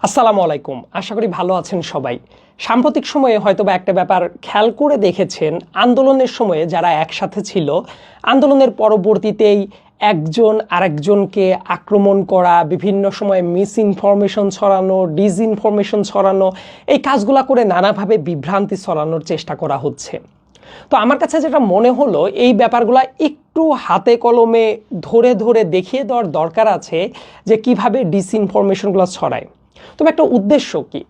আসসালামু আলাইকুম। আশা করি ভালো আছেন সবাই। সাম্প্রতিক সময়ে হয়তোবা একটা ব্যাপার খেয়াল করে দেখেছেন, আন্দোলনের সময়ে যারা একসাথে ছিল, আন্দোলনের পরবর্তীতেই একজন আরেকজনকে আক্রমণ করা, বিভিন্ন সময়ে মিস ইনফরমেশন ছড়ানো, ডিসইনফরমেশন ছড়ানো, এই কাজগুলা করে নানাভাবে বিভ্রান্তি ছড়ানোর চেষ্টা করা হচ্ছে। তো আমার কাছে যেটা মনে হলো, এই ব্যাপারগুলা একটু হাতে কলমে ধরে ধরে দেখিয়ে দেওয়ার দরকার আছে যে কিভাবে ডিসইনফরমেশনগুলো ছড়ায়। তবে একটা উদ্দেশ্য কি?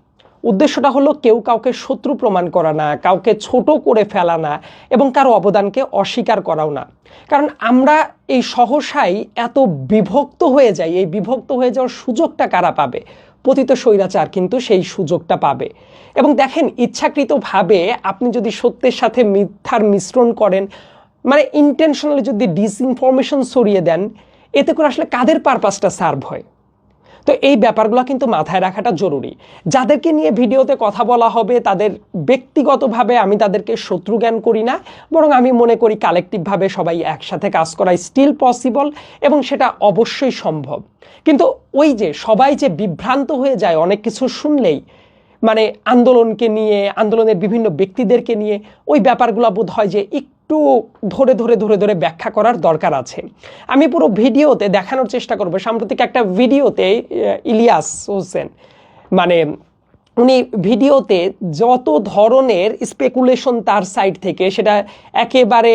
উদ্দেশ্যটা হলো কেউ কাউকে শত্রু প্রমাণ করা না, কাউকে ছোট করে ফেলা না, এবং কারো অবদানকে অস্বীকার করাও না। কারণ আমরা এই সহসাই এত বিভক্ত হয়ে যাই, এই বিভক্ত হয়ে যাওয়ার সুযোগটা কারা পাবে? পতিত স্বৈরাচার কিন্তু সেই সুযোগটা পাবে। এবং দেখেন, ইচ্ছাকৃতভাবে আপনি যদি সত্যের সাথে মিথ্যার মিশ্রণ করেন, মানে ইন্টেনশনালি যদি ডিসইনফরমেশন ছড়িয়ে দেন, এতে করে আসলে কাদের পারপাসটা সার্ভ হয়? তো এই ব্যাপারগুলো কিন্তু মাথায় রাখাটা জরুরি। যাদেরকে নিয়ে ভিডিওতে কথা বলা হবে তাদের ব্যক্তিগতভাবে আমি তাদেরকে শত্রু জ্ঞান করি না, বরং আমি মনে করি কালেকটিভভাবে সবাই একসাথে কাজ করা স্টিল পসিবল, এবং সেটা অবশ্যই সম্ভব। কিন্তু ওই যে সবাই যে বিভ্রান্ত হয়ে যায় অনেক কিছু শুনলেই, মানে আন্দোলনকে নিয়ে, আন্দোলনের বিভিন্ন ব্যক্তিদেরকে নিয়ে, ওই ব্যাপারগুলো বোধ হয় যে একটু ধরে ধরে ধরে ধরে ব্যাখ্যা করার দরকার আছে। আমি পুরো ভিডিওতে দেখানোর চেষ্টা করব। সাম্প্রতিক একটা ভিডিওতে ইলিয়াস হোসেন, মানে উনি ভিডিওতে যত ধরনের স্পেকুলেশন তার সাইড থেকে, সেটা একেবারে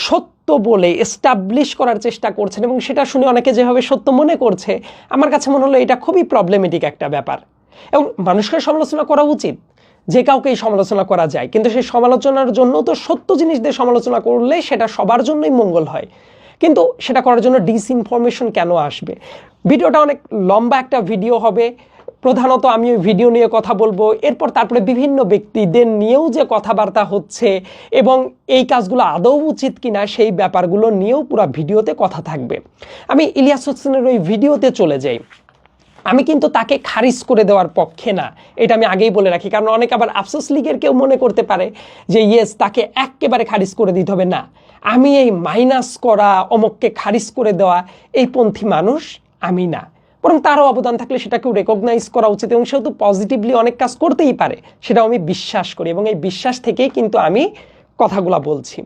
সত্য বলে এস্টাবলিশ করার চেষ্টা করছেন, এবং সেটা শুনে অনেকে যেভাবে সত্য মনে করছে, আমার কাছে মনে হলো এটা খুবই প্রবলেমেটিক একটা ব্যাপার। এবং মানুষকে সমালোচনা করা উচিত, যে কাউকেই সমালোচনা করা যায়, কিন্তু সেই সমালোচনার জন্য তো সত্য জিনিস দিয়ে সমালোচনা করলে সেটা সবার জন্যই মঙ্গল হয়। কিন্তু সেটা করার জন্য ডিসইনফরমেশন কেন আসবে? ভিডিওটা অনেক লম্বা একটা ভিডিও হবে। প্রধানত আমি ওই ভিডিও নিয়ে কথা বলবো, এরপর তারপরে বিভিন্ন ব্যক্তিদের নিয়েও যে কথাবার্তা হচ্ছে এবং এই কাজগুলো আদৌ উচিত কিনা সেই ব্যাপারগুলো নিয়েও পুরো ভিডিওতে কথা থাকবে। আমি ইলিয়াস হোসেনের ওই ভিডিওতে চলে যাই। আমি কিন্তু তাকে খারিজ করে দেওয়ার পক্ষে না, এটা আমি আগেই বলে রাখি। কারণ অনেক আবার আফসোস লীগের কেউ মনে করতে পারে যে ইয়েস, তাকে একেবারে খারিজ করে দিতে হবে। না, আমি এই মাইনাস করা, অমককে খারিজ করে দেওয়া এই পন্থী মানুষ আমি না, বরং তারও অবদান থাকলে সেটাকেও রেকগনাইজ করা উচিত, এবং সেও তো পজিটিভলি অনেক কাজ করতেই পারে, সেটাও আমি বিশ্বাস করি, এবং এই বিশ্বাস থেকেই কিন্তু আমি কথাগুলো বলছি।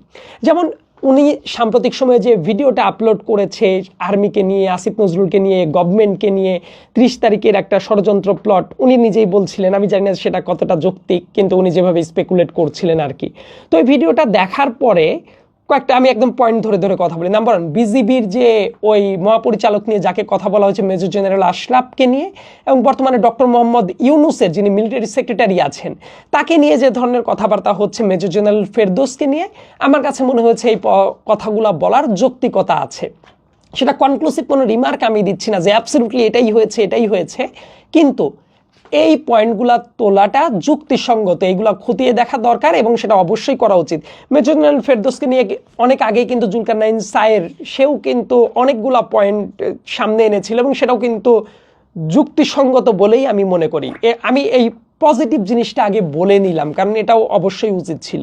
যেমন উনি সাম্প্রতিক সময়ে যে ভিডিওটা আপলোড করেছে আর্মিকে নিয়ে, আসিফ নজরুলকে নিয়ে, গভর্নমেন্টকে নিয়ে, 30 তারিখের একটা ষড়যন্ত্র প্লট, উনি নিজেই বলছিলেন, আমি জানি না সেটা কতটা যৌক্তিক, কিন্তু উনি যেভাবে স্পেকুলেট করছিলেন আর কি। তো এই ভিডিওটা দেখার পরে কয়েকটা আমি একদম পয়েন্ট ধরে ধরে কথা বলি। নাম্বার 1, বিজিবির যে ওই মহাপরিচালক নিয়ে যাকে কথা বলা হয়েছে, মেজর জেনারেল আশরাফকে নিয়ে, এবং বর্তমানে ডক্টর মোহাম্মদ ইউনুসের যিনি মিলিটারি সেক্রেটারি আছেন তাকে নিয়ে যে ধরনের কথাবার্তা হচ্ছে, মেজর জেনারেল ফেরদৌসকে নিয়ে, আমার কাছে মনে হয়েছে এই কথাগুলো বলার যৌক্তিকতা আছে। সেটা কনক্লুসিভ কোনো রিমার্ক আমি দিচ্ছি না যে অ্যাবসলিউটলি এটাই হয়েছে এটাই হয়েছে, কিন্তু এই পয়েন্টগুলো তোলাটা যুক্তিসঙ্গত, এইগুলো খতিয়ে দেখা দরকার, এবং সেটা অবশ্যই করা উচিত। মেজর জেনারেল ফেরদৌসকে নিয়ে অনেক আগেই কিন্তু জুলকারনাইন সায়ের, সেও কিন্তু অনেকগুলা পয়েন্ট সামনে এনেছিল, এবং সেটাও কিন্তু যুক্তিসঙ্গত বলেই আমি মনে করি। আমি এই পজিটিভ জিনিসটা আগে বলে নিলাম, কারণ এটাও অবশ্যই উচিত ছিল।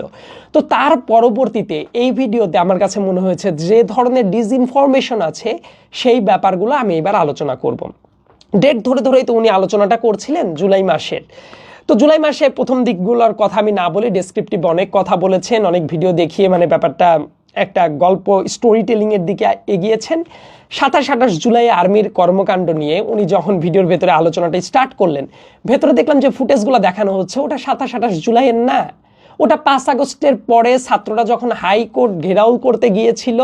তো তার পরবর্তীতে এই ভিডিওতে আমার কাছে মনে হয়েছে যে ধরনের ডিসইনফরমেশন আছে সেই ব্যাপারগুলো আমি এবার আলোচনা করব। ডেট ধরে ধরেই তো উনি আলোচনাটা করছিলেন জুলাই মাসের। তো জুলাই মাসে প্রথম দিকগুলোর কথা আমি না বলে ডেসক্রিপটিভ অনেক কথা বলেছেন, অনেক ভিডিও দেখিয়ে মানে ব্যাপারটা একটা গল্প স্টোরি টেলিংয়ের দিকে এগিয়েছেন। 27-28 জুলাই আর্মির কর্মকাণ্ড নিয়ে উনি যখন ভিডিওর ভেতরে আলোচনাটা স্টার্ট করলেন, ভেতরে দেখলাম যে ফুটেজগুলো দেখানো হচ্ছে ওটা 27-28 জুলাইয়ের না, ওটা 5 আগস্টের পরে ছাত্ররা যখন হাইকোর্ট ঘেরাও করতে গিয়েছিল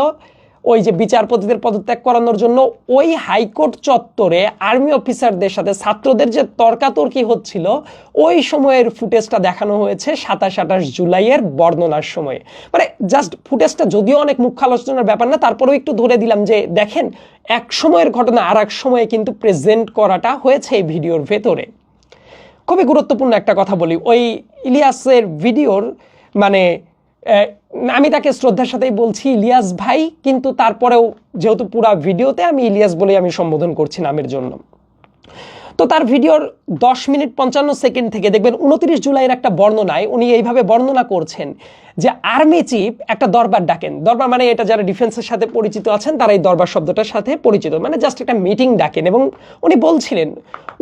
ওই যে বিচারপতিদের পদত্যাগ করানোর জন্য, ওই হাইকোর্ট চত্বরে আর্মি অফিসারদের সাথে ছাত্রদের যে তর্কাতর্কি হচ্ছিল, ওই সময়ের ফুটেজটা দেখানো হয়েছে 27-28 জুলাইয়ের বর্ণনার সময়ে। মানে জাস্ট ফুটেজটা যদিও অনেক মুখ্য আলোচনার ব্যাপার না, তারপরেও একটু ধরে দিলাম যে দেখেন, এক সময়ের ঘটনা আর এক সময়ে কিন্তু প্রেজেন্ট করাটা হয়েছে এই ভিডিওর ভেতরে। খুবই গুরুত্বপূর্ণ একটা কথা বলি, ওই ইলিয়াসের ভিডিওর মানে আমি তাকে শ্রদ্ধার সাথেই বলছি ইলিয়াস ভাই, কিন্তু তারপরেও যেহেতু পুরো ভিডিওতে আমি ইলিয়াস বলেই আমি সম্বোধন করছি নামের জন্য। তো তার ভিডিওর 10 মিনিট 55 সেকেন্ড থেকে দেখবেন 29 জুলাইয়ের একটা বর্ণনায় উনি এইভাবে বর্ণনা করছেন যে আর্মি চিফ একটা দরবার ডাকেন। দরবার মানে এটা যারা ডিফেন্সের সাথে পরিচিত আছেন তারা এই দরবার শব্দটার সাথে পরিচিত, মানে জাস্ট একটা মিটিং ডাকেন। এবং উনি বলছিলেন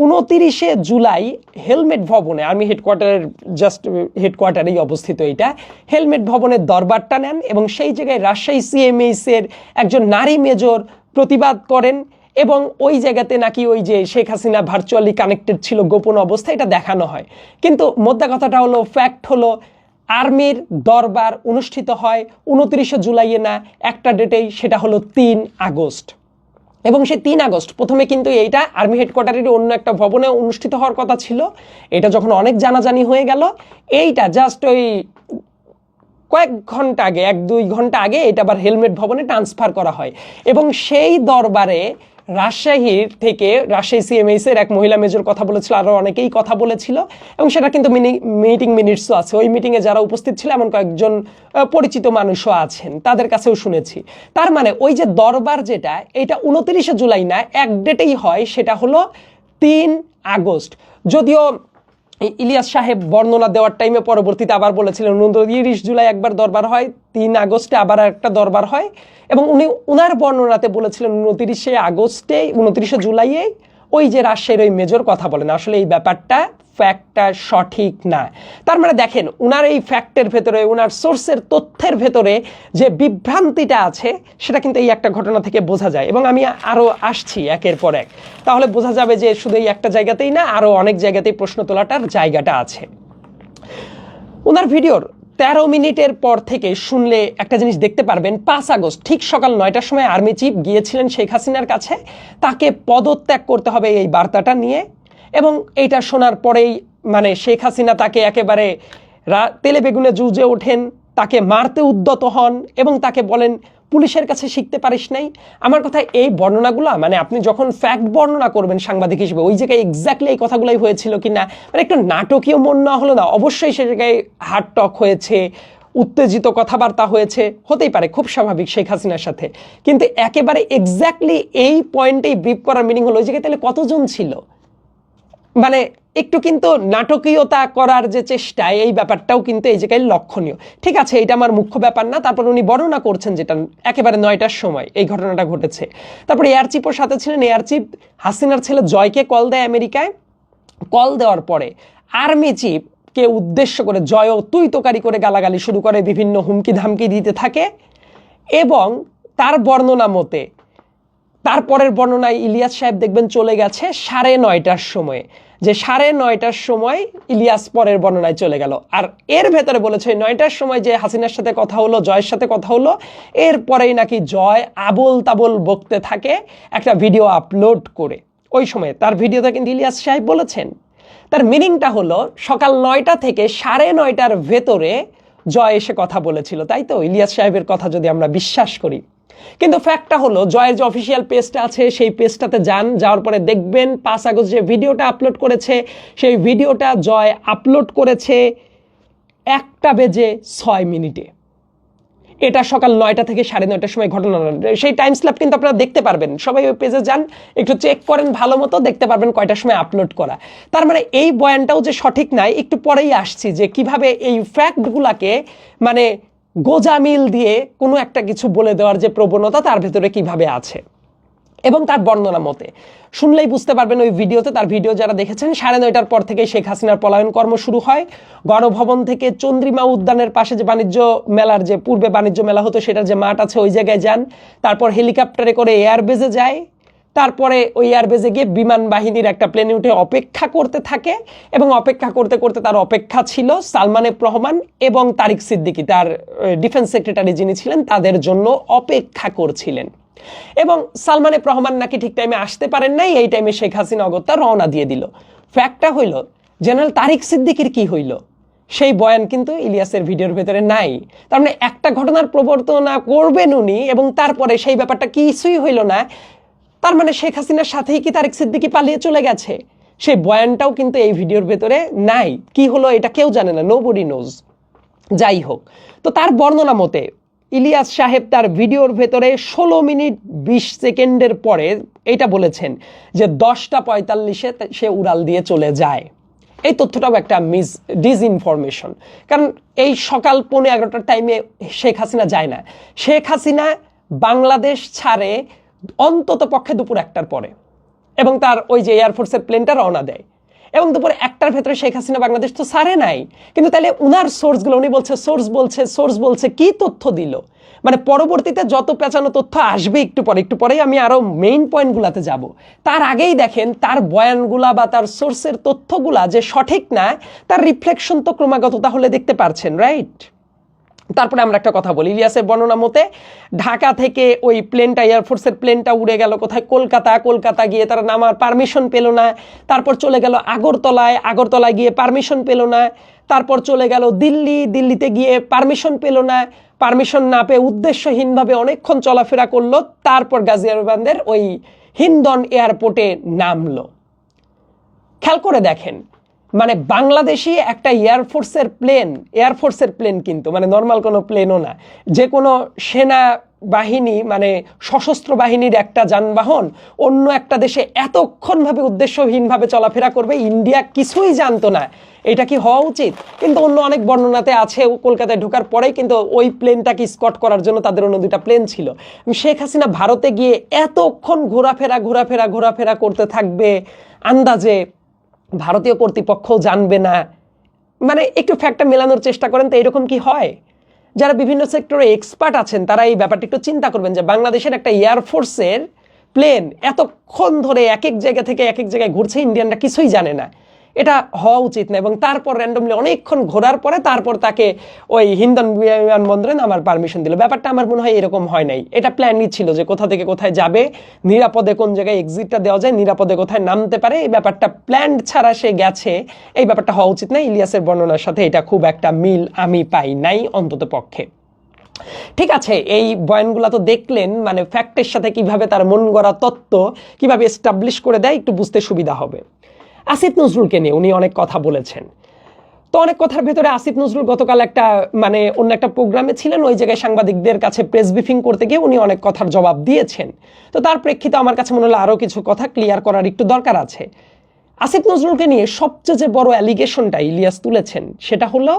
29 জুলাই হেলমেট ভবনে, আর্মি হেডকোয়ার্টারের জাস্ট হেডকোয়ার্টারেই অবস্থিত এটা, হেলমেট ভবনের দরবারটা নেন এবং সেই জায়গায় রাজশাহী সিএমএইচ এর একজন নারী মেজর প্রতিবাদ করেন এবং ওই জায়গাতে নাকি ওই যে শেখ হাসিনা ভার্চুয়ালি কানেক্টেড ছিল গোপন অবস্থায়, এটা দেখানো হয়। কিন্তু মোদ্দা কথাটা হলো, ফ্যাক্ট হলো আর্মির দরবার অনুষ্ঠিত হয় 29 জুলাইয়ে না, একটা ডেটেই, সেটা হলো 3 আগস্ট। এবং সেই 3 আগস্ট প্রথমে কিন্তু এইটা আর্মি হেডকোয়ার্টারের অন্য একটা ভবনে অনুষ্ঠিত হওয়ার কথা ছিল। এটা যখন অনেক জানাজানি হয়ে গেল, এইটা জাস্ট ওই কয়েক ঘন্টা আগে, 1-2 ঘন্টা আগে এটা আবার হেলমেট ভবনে ট্রান্সফার করা হয়। এবং সেই দরবারে রাজশাহীর থেকে, রাজশাহী সিএমএইচ এর এক মহিলা মেজর কথা বলেছিল, আরও অনেকেই কথা বলেছিল এবং সেটা কিন্তু মিটিং মিনিটসও আছে। ওই মিটিংয়ে যারা উপস্থিত ছিল এমন কয়েকজন পরিচিত মানুষও আছেন, তাদের কাছেও শুনেছি। তার মানে ওই যে দরবার যেটা, এটা 29 জুলাই না, এক ডেটেই হয়, সেটা হলো 3 আগস্ট। যদিও ইলিয়াস সাহেব বর্ণনা দেওয়ার টাইমে পরবর্তীতে আবার বলেছিলেন 29 জুলাই একবার দরবার হয়, 3 আগস্টে আবার একটা দরবার হয়। এবং উনি উনার বর্ণনাতে বলেছিলেন 29 জুলাইয়ে ওই যে রাজশাহীর ওই মেজর কথা বলেন। আসলে এই ব্যাপারটা, ফ্যাক্টটা সঠিক না। তার মানে দেখেন উনার এই ফ্যাক্টের ভেতরে, উনার সোর্সের তথ্যের ভেতরে যে বিভ্রান্তিটা আছে সেটা কিন্তু এই একটা ঘটনা থেকে বোঝা যায়। এবং আমি আরও আসছি একের পর এক, তাহলে বোঝা যাবে যে শুধু এই একটা জায়গাতেই না, আরও অনেক জায়গাতেই প্রশ্ন তোলাটার জায়গাটা আছে। ওনার ভিডিওর 13 মিনিটের পর থেকে শুনলে একটা জিনিস দেখতে পারবেন, 5 আগস্ট ঠিক সকাল 9টার সময় আর্মি চিফ গিয়েছিলেন শেখ হাসিনার কাছে, তাকে পদত্যাগ করতে হবে এই বার্তাটা নিয়ে। এবং এইটা শোনার পরেই মানে শেখ হাসিনা তাকে একেবারে তেলে বেগুনে জুজে ওঠেন, তাকে মারতে উদ্যত হন এবং তাকে বলেন পুলিশের কাছে শিখতে পারিস নাই। আমার কথা, এই বর্ণনাগুলো মানে আপনি যখন ফ্যাক্ট বর্ণনা করবেন সাংবাদিক হিসেবে, ওই জায়গায় এক্স্যাক্টলি এই কথাগুলোই হয়েছিল কি না, মানে একটু নাটকীয় মন না হলো না? অবশ্যই সে জায়গায় হার্ড টক হয়েছে, উত্তেজিত কথাবার্তা হয়েছে, হতেই পারে, খুব স্বাভাবিক শেখ হাসিনার সাথে। কিন্তু একেবারে এক্স্যাক্টলি এই পয়েন্টেই ব্রিফ করার মিনিং হলো ওই জায়গায় তাহলে কতজন ছিল? মানে একটু কিন্তু নাটকীয়তা করার যে চেষ্টা, এই ব্যাপারটাও কিন্তু এই জায়গায় লক্ষণীয়। ঠিক আছে, এটা আমার মুখ্য ব্যাপার না। তারপর উনি বর্ণনা করছেন যেটা একেবারে 9টার সময় এই ঘটনাটা ঘটেছে। তারপর এয়ার চিফও সাথে ছিলেন। এয়ার চিফ হাসিনার ছেলে জয়কে কল দেয় আমেরিকায়। কল দেওয়ার পরে আর্মি চিফকে উদ্দেশ্য করে জয়ও তুই তোকারি করে গালাগালি শুরু করে, বিভিন্ন হুমকি ধামকি দিতে থাকে। এবং তার বর্ণনা মতে, তারপরের বর্ণনায় ইলিয়াস সাহেব দেখবেন চলে গেছে 9:30টার সময়, যে 9:30টার সময় ইলিয়াস পরের বর্ণনায় চলে গেল। আর এর ভেতরে বলেছে 9টার সময় যে হাসিনার সাথে কথা হলো, জয়ের সাথে কথা হলো, এরপরেই নাকি জয় আবোল তাবোল বকতে থাকে একটা ভিডিও আপলোড করে। ওই সময় তার ভিডিওতে কিন্তু ইলিয়াস সাহেব বলেছেন, তার মিনিংটা হলো সকাল 9টা থেকে 9:30টার ভেতরে জয় এসে কথা বলেছিল, তাই তো? ইলিয়াস সাহেবের কথা যদি আমরা বিশ্বাস করি। কিন্তু ফ্যাক্টটা হলো জয়ের যে অফিসিয়াল পেজটা আছে সেই পেজটাতে যাওয়ার পরে দেখবেন 5 আগস্ট যে ভিডিওটা আপলোড করেছে, সেই ভিডিওটা জয় আপলোড করেছে 1:06 এটা সকাল 9টা থেকে 9:30টার সময় ঘটনা। সেই টাইম স্ল্যাপ কিন্তু আপনারা দেখতে পারবেন, সবাই ওই পেজে যান, একটু চেক করেন ভালো মতো, দেখতে পারবেন কয়টার সময় আপলোড করা। তার মানে এই বয়ানটাও যে সঠিক নাই, একটু পরেই আসছি যে কিভাবে এই ফ্যাক্টগুলাকে মানে গোজামিল দিয়ে কোনো একটা কিছু বলে দেওয়ার যে প্রবণতা তার ভেতরে কিভাবে আছে। এবং তার বর্ণনা মতে শুনলেই বুঝতে পারবেন ওই ভিডিওতে, তার ভিডিও যারা দেখেছেন, 9:30টার পর থেকেই শেখ হাসিনার পলায়ন কর্ম শুরু হয়। গণভবন থেকে চন্দ্রিমা উদ্যানের পাশে যে বাণিজ্য মেলার, যে পূর্বে বাণিজ্য মেলা হতো সেটার যে মাঠ আছে ওই জায়গায় যান। তারপর হেলিকপ্টারে করে এয়ারবেজে যায়। তারপরে ওই এয়ারবেজে গিয়ে বিমান বাহিনীর একটা প্লেনে উঠে অপেক্ষা করতে থাকে। এবং অপেক্ষা করতে করতে তার অপেক্ষা ছিল সালমান এফ রহমান এবং তারিক সিদ্দিকী, তার ডিফেন্স সেক্রেটারি যিনি ছিলেন, তাদের জন্য অপেক্ষা করছিলেন। এবং সালমান এফ রহমান নাকি ঠিক টাইমে আসতে পারেন নাই, এই টাইমে শেখ হাসিনা অগত্যা রওনা দিয়ে দিল। ফ্যাক্টটা হইল জেনারেল তারিক সিদ্দিকীর কি হইল, সেই বয়ান কিন্তু ইলিয়াসের ভিডিওর ভেতরে নাই। তার মানে একটা ঘটনার প্রবর্তনা করবেন উনি এবং তারপরে সেই ব্যাপারটা কিছুই হইল না। তার মানে শেখ হাসিনার সাথেই কি তারিক সিদ্দিকী পালিয়ে চলে গেছে? সেই বয়ানটাও কিন্তু এই ভিডিওর ভেতরে নাই। কি হলো এটা কেউ জানে না, নোবডি নোজ। যাই হোক, তো তার বর্ণনা মতে ইলিয়াস সাহেব তার ভিডিওর ভেতরে 16 মিনিট 20 সেকেন্ডের পরে এটা বলেছেন যে 10:45-এ সে উড়াল দিয়ে চলে যায়। এই তথ্যটাও একটা ডিসইনফরমেশন, কারণ এই সকাল 11:15টার টাইমে শেখ হাসিনা যায় না। শেখ হাসিনা বাংলাদেশ ছাড়ে অন্তত পক্ষে দুপুর 1টার পরে, এবং তার ওই যে এয়ারফোর্সের প্লেনটা রওনা দেয়, এবং দুপুর 1টার ভেতরে শেখ হাসিনা বাংলাদেশ তো ছাড়ে নাই। কিন্তু তাহলে উনার সোর্সগুলো, উনি বলছে সোর্স বলছে কি তথ্য দিল, মানে পরবর্তীতে যত পেঁচানো তথ্য আসবে একটু পরেই আমি আরো মেইন পয়েন্টগুলোতে যাব। তার আগেই দেখেন তার বয়ানগুলা বা তার সোর্সের তথ্যগুলা যে সঠিক না, তার রিফ্লেকশন তো ক্রমাগত তাহলে দেখতে পারছেন, রাইট? তারপরে আমরা একটা কথা বলি, ইলিয়াসের বর্ণনা মতে ঢাকা থেকে ওই প্লেনটা, এয়ারফোর্সের প্লেনটা উড়ে গেল কোথায়, কলকাতা গিয়ে তারা নামার পারমিশন পেল না। তারপর চলে গেল আগরতলায় গিয়ে পারমিশন পেল না। তারপর চলে গেল দিল্লিতে গিয়ে পারমিশন পেল না। পারমিশন না পেয়ে উদ্দেশ্যহীনভাবে অনেকক্ষণ চলাফেরা করলো। তারপর গাজিয়াবাদের ওই হিন্দন এয়ারপোর্টে নামলো। খেয়াল করে দেখেন, মানে বাংলাদেশি একটা এয়ারফোর্সের প্লেন কিন্তু মানে নর্মাল কোনো প্লেনও না, যে কোনো সেনা বাহিনী মানে সশস্ত্র বাহিনীর একটা যানবাহন অন্য একটা দেশে এতক্ষণভাবে উদ্দেশ্যহীনভাবে চলাফেরা করবে, ইন্ডিয়া কিছুই জানতো না। এটা কি হওয়া উচিত? কিন্তু অন্য অনেক বর্ণনাতে আছে কলকাতায় ঢোকার পরেই কিন্তু ওই প্লেনটাকে স্কট করার জন্য তাদের অন্য 2টা প্লেন ছিল। শেখ হাসিনা ভারতে গিয়ে এতক্ষণ ঘোরাফেরা করতে থাকবে, আন্দাজে ভারতীয় কর্তৃপক্ষ জানবে না, মানে একটু ফ্যাক্টটা মেলানোর চেষ্টা করেন তো এরকম কি হয়? যারা বিভিন্ন সেক্টরে এক্সপার্ট আছেন তারা এই ব্যাপারটা একটু চিন্তা করবেন যে বাংলাদেশের একটা এয়ারফোর্সের প্লেন এতক্ষণ ধরে এক এক জায়গা থেকে এক এক জায়গায় ঘুরছে, ইন্ডিয়ানরা কিছুই জানে না। এটা হওয়া উচিত না। এবং তারপর র্যান্ডমলি অনেকক্ষণ ঘোরার পরে তারপর তাকে ওই হিন্দন বিমানবন্দরে নামার পারমিশন দিল। ব্যাপারটা আমার মনে হয় এরকম হয় নাই, এটা প্ল্যানই ছিল যে কোথা থেকে কোথায় যাবে, নিরাপদে কোন জায়গায় এক্সিটটা দেওয়া যায়, নিরাপদে কোথায় নামতে পারে, এই ব্যাপারটা প্ল্যান ছাড়া সে গেছে, এই ব্যাপারটা হওয়া উচিত না। ইলিয়াসের বর্ণনার সাথে এটা খুব একটা মিল আমি পাই নাই অন্তত পক্ষে। ঠিক আছে, এই বয়ানগুলো তো দেখলেন, মানে ফ্যাক্টের সাথে কিভাবে তার মন গড়া তত্ত্ব কিভাবে এস্টাবলিশ করে দেয় একটু বুঝতে সুবিধা হবে। আসিফ নজরুলকে নিয়ে উনি অনেক কথা বলেছেন। তো অনেক কথার ভেতরে আসিফ নজরুল গতকাল একটা মানে অন্য একটা প্রোগ্রামে ছিলেন, ওই জায়গায় সাংবাদিকদের কাছে প্রেস ব্রিফিং করতে গিয়ে উনি অনেক কথার জবাব দিয়েছেন। তো তার প্রেক্ষিতে আমার কাছে মনে হলো আরও কিছু কথা ক্লিয়ার করার একটু দরকার আছে। আসিফ নজরুলকে নিয়ে সবচেয়ে যে বড় অ্যালিগেশনটা ইলিয়াস তুলেছেন সেটা হলো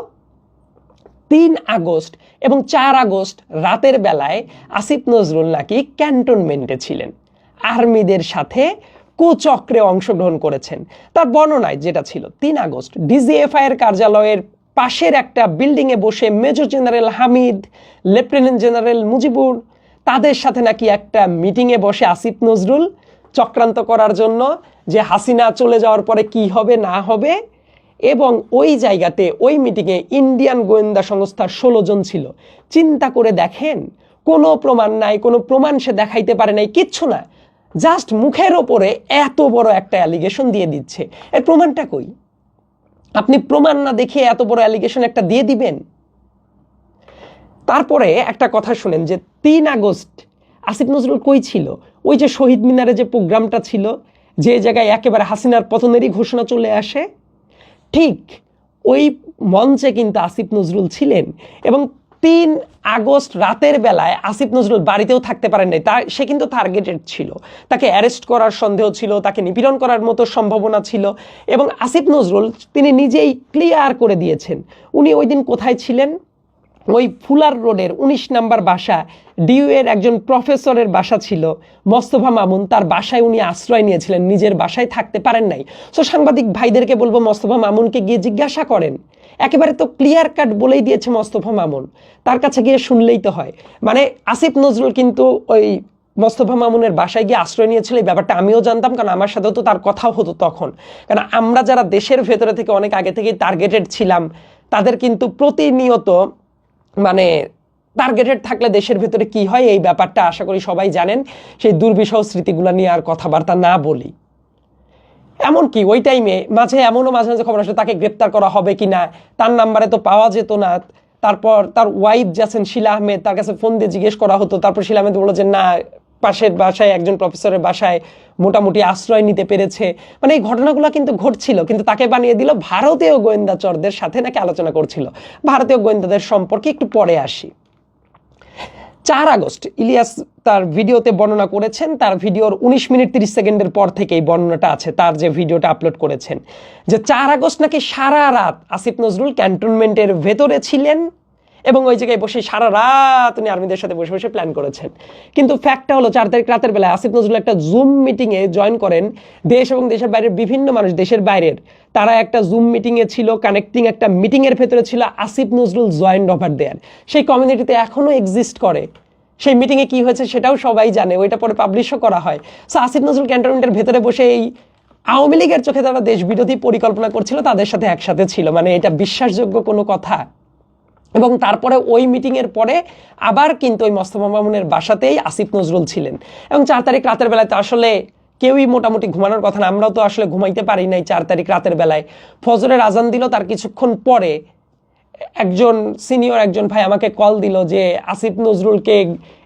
3 আগস্ট এবং 4 আগস্ট রাতের বেলায় আসিফ নজরুল নাকি ক্যান্টনমেন্টে ছিলেন, আর্মিদের সাথে কুচক্রে অংশগ্রহণ করেছেন। তার বর্ণনায় যেটা ছিল 3 আগস্ট ডিজিএফআই এর কার্যালয়ের পাশের একটা বিল্ডিংয়ে বসে major general Hamid, lieutenant general Mujibur তাদের সাথে নাকি একটা মিটিংয়ে বসে আসিফ নজরুল চক্রান্ত করার জন্য যে হাসিনা চলে যাওয়ার পরে কি হবে না হবে, এবং ওই জায়গাতে ওই মিটিংয়ে ইন্ডিয়ান গোয়েন্দা সংস্থার 16 জন ছিল। চিন্তা করে দেখেন, কোনো প্রমাণ নাই, কোনো প্রমাণ সে দেখাইতে পারে নাই, কিচ্ছু না, জাস্ট মুখের ওপরে এত বড় একটা অ্যালিগেশন দিয়ে দিচ্ছে। এর প্রমাণটা কই? আপনি প্রমাণ না দেখে এত বড় অ্যালিগেশন একটা দিয়ে দিবেন? তারপরে একটা কথা শুনেন যে 3 আগস্ট আসিফ নজরুল কই ছিল? ওই যে শহীদ মিনারে যে প্রোগ্রামটা ছিল, যে জায়গায় একেবারে হাসিনার পতনেরই ঘোষণা চলে আসে, ঠিক ওই মঞ্চে কিন্তু আসিফ নজরুল ছিলেন। এবং 3 আগস্ট রাতের বেলায় আসিফ নজরুল বাড়িতেও থাকতে পারেন নাই, সে কিন্তু টার্গেটেড ছিল, তাকে অ্যারেস্ট করার সন্দেহ ছিল, তাকে নিপীড়ন করার মতো সম্ভাবনা ছিল। এবং আসিফ নজরুল তিনি নিজেই ক্লিয়ার করে দিয়েছেন উনি ওই দিন কোথায় ছিলেন। ওই ফুলার রোডের 19 নম্বর বাসা, ডিইউ এর একজন প্রফেসরের বাসা ছিল মোস্তফা মামুন, তার বাসায় উনি আশ্রয় নিয়েছিলেন, নিজের বাসায় থাকতে পারেন নাই। সো সাংবাদিক ভাইদেরকে বলবো মোস্তফা মামুনকে গিয়ে জিজ্ঞাসা করেন, একেবারে তো ক্লিয়ার কাট বলেই দিয়েছে মোস্তফা মামুন, তার কাছে গিয়ে শুনলেই তো হয়। মানে আসিফ নজরুল কিন্তু ওই মোস্তফা মামুনের বাসায় গিয়ে আশ্রয় নিয়েছিল, এই ব্যাপারটা আমিও জানতাম, কারণ আমার সাথেও তো তার কথাও হতো তখন। কারণ আমরা যারা দেশের ভেতরে থেকে অনেক আগে থেকে টার্গেটেড ছিলাম, তাদের কিন্তু প্রতিনিয়ত মানে টার্গেটেড থাকলে দেশের ভেতরে কি হয় এই ব্যাপারটা আশা করি সবাই জানেন। সেই দুর্বিষহ স্মৃতিগুলো নিয়ে আর কথাবার্তা না বলি। এমনকি ওই টাইমে মাঝে মাঝে খবর আসে তাকে গ্রেপ্তার করা হবে কিনা, তার নাম্বারে তো পাওয়া যেত না। তারপর তার ওয়াইফ যাচ্ছেন শিলা আহমেদ, তার কাছে ফোন দিয়ে জিজ্ঞেস করা হতো, তারপর শিলা আহমেদ বললো যে না, পাশের বাসায় একজন প্রফেসরের বাসায় মোটামুটি আশ্রয় নিতে পেরেছে। মানে এই ঘটনাগুলো কিন্তু ঘটছিল, কিন্তু তাকে বানিয়ে দিল ভারতীয় গোয়েন্দাচরদের সাথে নাকি আলোচনা করছিল। ভারতীয় গোয়েন্দাদের সম্পর্কে একটু পরে আসি। 4 আগস্ট ইলিয়াস তার ভিডিওতে বর্ণনা করেছেন, তার ভিডিওর 19 মিনিট 30 সেকেন্ডের পর থেকে এই বর্ণনাটা আছে, তার যে ভিডিওটা আপলোড করেছেন, যে 4 আগস্ট নাকি সারা রাত আসিফ নজরুল ক্যান্টনমেন্টের ভেতরে ছিলেন এবং ওই জায়গায় বসে সারা রাত উনি আর্মিদের সাথে বসে বসে প্ল্যান করেছেন। কিন্তু ফ্যাক্টটা হলো 4 তারিখ রাতের বেলায় আসিফ নজরুল একটা জুম মিটিংয়ে জয়েন করেন। দেশ এবং দেশের বাইরের বিভিন্ন মানুষ, দেশের বাইরের, তারা একটা জুম মিটিংয়ে ছিল, কানেক্টিং একটা মিটিংয়ের ভেতরে ছিল Asif Nazrul joined over there. সেই কমিউনিটিতে এখনও এক্সিস্ট করে। সেই মিটিংয়ে কি হয়েছে সেটাও সবাই জানে, ওইটা পরে পাবলিশও করা হয়। সো আসিফ নজরুল ক্যান্টনমেন্টের ভেতরে বসে এই আওয়ামী লীগের চোখে তারা দেশ বিরোধী পরিকল্পনা করছিল, তাদের সাথে একসাথে ছিল। মানে এটা বিশ্বাসযোগ্য কোনো কথা? এবং তারপরে ওই মিটিংয়ের পরে আবার কিন্তু ওই মোস্তফা মামুনের বাসাতেই আসিফ নজরুল ছিলেন। এবং 4 তারিখ রাতের বেলায় তো আসলে কেউই মোটামুটি ঘুমানোর কথা না, আমরাও তো আসলে ঘুমাইতে পারি নাই 4 তারিখ রাতের বেলায়। ফজরের আজান দিল, তার কিছুক্ষণ পরে একজন সিনিয়র একজন ভাই আমাকে কল দিল যে আসিফ নজরুলকে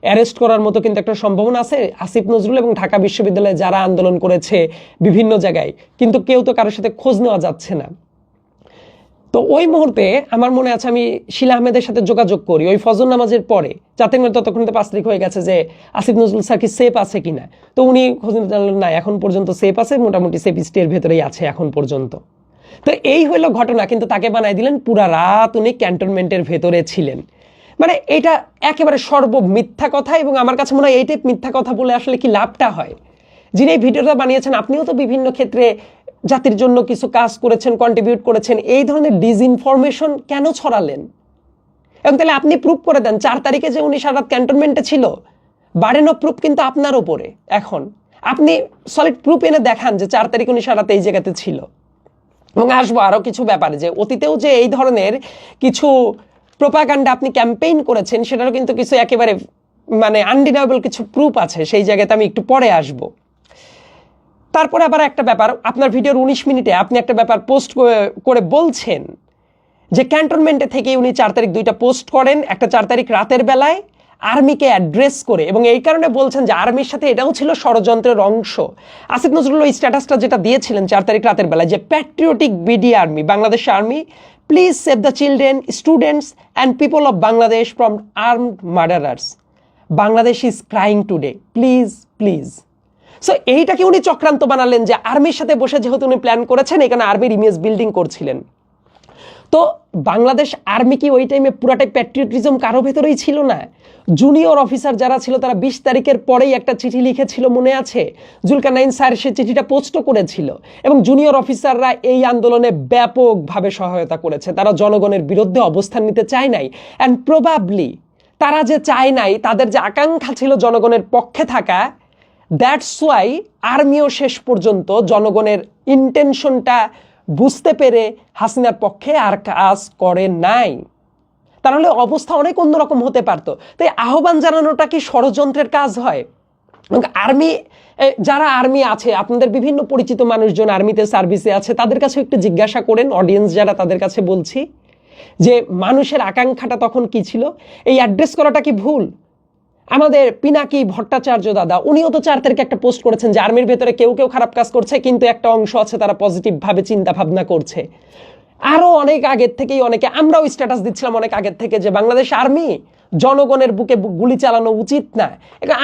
অ্যারেস্ট করার মতো কিন্তু একটা সম্ভাবনা আছে। আসিফ নজরুল এবং ঢাকা বিশ্ববিদ্যালয়ে যারা আন্দোলন করেছে বিভিন্ন জায়গায়, কিন্তু কেউ তো কারোর সাথে খোঁজ নেওয়া যাচ্ছে না। তো ওই মুহূর্তে আমার মনে আছে আমি শিলা আহমেদের সাথে যোগাযোগ করি ওই ফজর নামাজের পরে, যাতে করে ততক্ষণ তো 5 তারিখ হয়ে গেছে, যে আসিফ নজরুল স্যার কি সেফ আছে কিনা। তো উনি খোঁজ নিতে জানলেন না, এখন পর্যন্ত সেফ আছে, মোটামুটি সেফ স্টের ভেতরেই আছে এখন পর্যন্ত। তো এই হলো ঘটনা, কিন্তু তাকে বানাই দিলেন পুরা রাত উনি ক্যান্টনমেন্টের ভেতরে ছিলেন। মানে এটা একেবারে মিথ্যা কথা, এবং আমার কাছে মনে হয় এইটাই মিথ্যা কথা বলে আসলে কি লাভটা হয়। যিনি এই ভিডিওটা বানিয়েছেন, আপনিও তো বিভিন্ন ক্ষেত্রে জাতির জন্য কিছু কাজ করেছেন, কন্ট্রিবিউট করেছেন, এই ধরনের ডিসইনফরমেশন কেন ছড়ালেন? এবং তাহলে আপনি প্রুফ করে দেন 4 তারিখে যে উনি সারা রাত ক্যান্টনমেন্টে ছিল, বার্ডেন অফ প্রুফ কিন্তু আপনার ওপরে। এখন আপনি সলিড প্রুফ এনে দেখান যে 4 তারিখ উনি সারা রাত এই জায়গাতে ছিল। এবং আসবো আরও কিছু ব্যাপারে, যে অতীতেও যে এই ধরনের কিছু প্রোপাগান্ডা আপনি ক্যাম্পেইন করেছেন, সেটারও কিন্তু কিছু একেবারে মানে আনডিনায়েবল কিছু প্রুফ আছে, সেই জায়গাতে আমি একটু পরে আসব। তারপরে আবার একটা ব্যাপার, আপনার ভিডিওর 19 মিনিটে আপনি একটা ব্যাপার পোস্ট করে বলছেন যে ক্যান্টনমেন্টে থেকে উনি 4 তারিখ 2টা পোস্ট করেন, একটা 4 তারিখ রাতের বেলায় আর্মিকে অ্যাড্রেস করে, এবং এই কারণে বলছেন যে আর্মির সাথে এটাও ছিল ষড়যন্ত্রের অংশ। আসিফ নজরুল ওই স্ট্যাটাসটা যেটা দিয়েছিলেন 4 তারিখ রাতের বেলায়, যে patriotic BD army, Bangladesh army, please save the children, students and people of Bangladesh from armed murderers, Bangladesh is crying today, please please. So এইটাকে উনি চক্রান্ত বানালেন, যে আর্মির সাথে বসে যেহেতু উনি প্ল্যান করেছেন, এখানে আর্মির ইমেজ বিল্ডিং করছিলেন। তো বাংলাদেশ আর্মি কি ওই টাইমে পুরাটাই প্যাট্রিয়টিজম কারো ভেতরেই ছিল না? জুনিয়র অফিসার যারা ছিল তারা 20 তারিখের পরেই একটা চিঠি লিখেছিল, মনে আছে? জুলকারনাইন স্যার সে চিঠিটা পোস্টও করেছিল, এবং জুনিয়র অফিসাররা এই আন্দোলনে ব্যাপকভাবে সহায়তা করেছে। তারা জনগণের বিরুদ্ধে অবস্থান নিতে চায় নাই, অ্যান্ড প্রবাবলি তারা যে চায় নাই, তাদের যে আকাঙ্ক্ষা ছিল জনগণের পক্ষে থাকা, দ্যাটস ওয়াই আর্মিও শেষ পর্যন্ত জনগণের ইন্টেনশনটা বুঝতে পেরে হাসিনার পক্ষে আর কাজ করে নাই। তাহলে অবস্থা অনেক অন্যরকম হতে পারতো। তাই আহ্বান জানানোটা কি ষড়যন্ত্রের কাজ হয়? আর্মি, যারা আর্মি আছে, আপনাদের বিভিন্ন পরিচিত মানুষজন আর্মিতে সার্ভিসে আছে, তাদের কাছে একটু জিজ্ঞাসা করেন, অডিয়েন্স যারা, তাদের কাছে বলছি, যে মানুষের আকাঙ্ক্ষাটা তখন কি ছিল? এই অ্যাড্রেস করাটা কি ভুল? আমাদের পিনাকি ভট্টাচার্য দাদা, উনিও তো 4 তারিখে একটা পোস্ট করেছেন যে আর্মির ভেতরে কেউ কেউ খারাপ কাজ করছে, কিন্তু একটা অংশ আছে তারা পজিটিভভাবে চিন্তা ভাবনা করছে। আরও অনেক আগের থেকেই অনেকে, আমরাও স্ট্যাটাস দিচ্ছিলাম অনেক আগের থেকে, যে বাংলাদেশ আর্মি জনগণের বুকে গুলি চালানো উচিত না।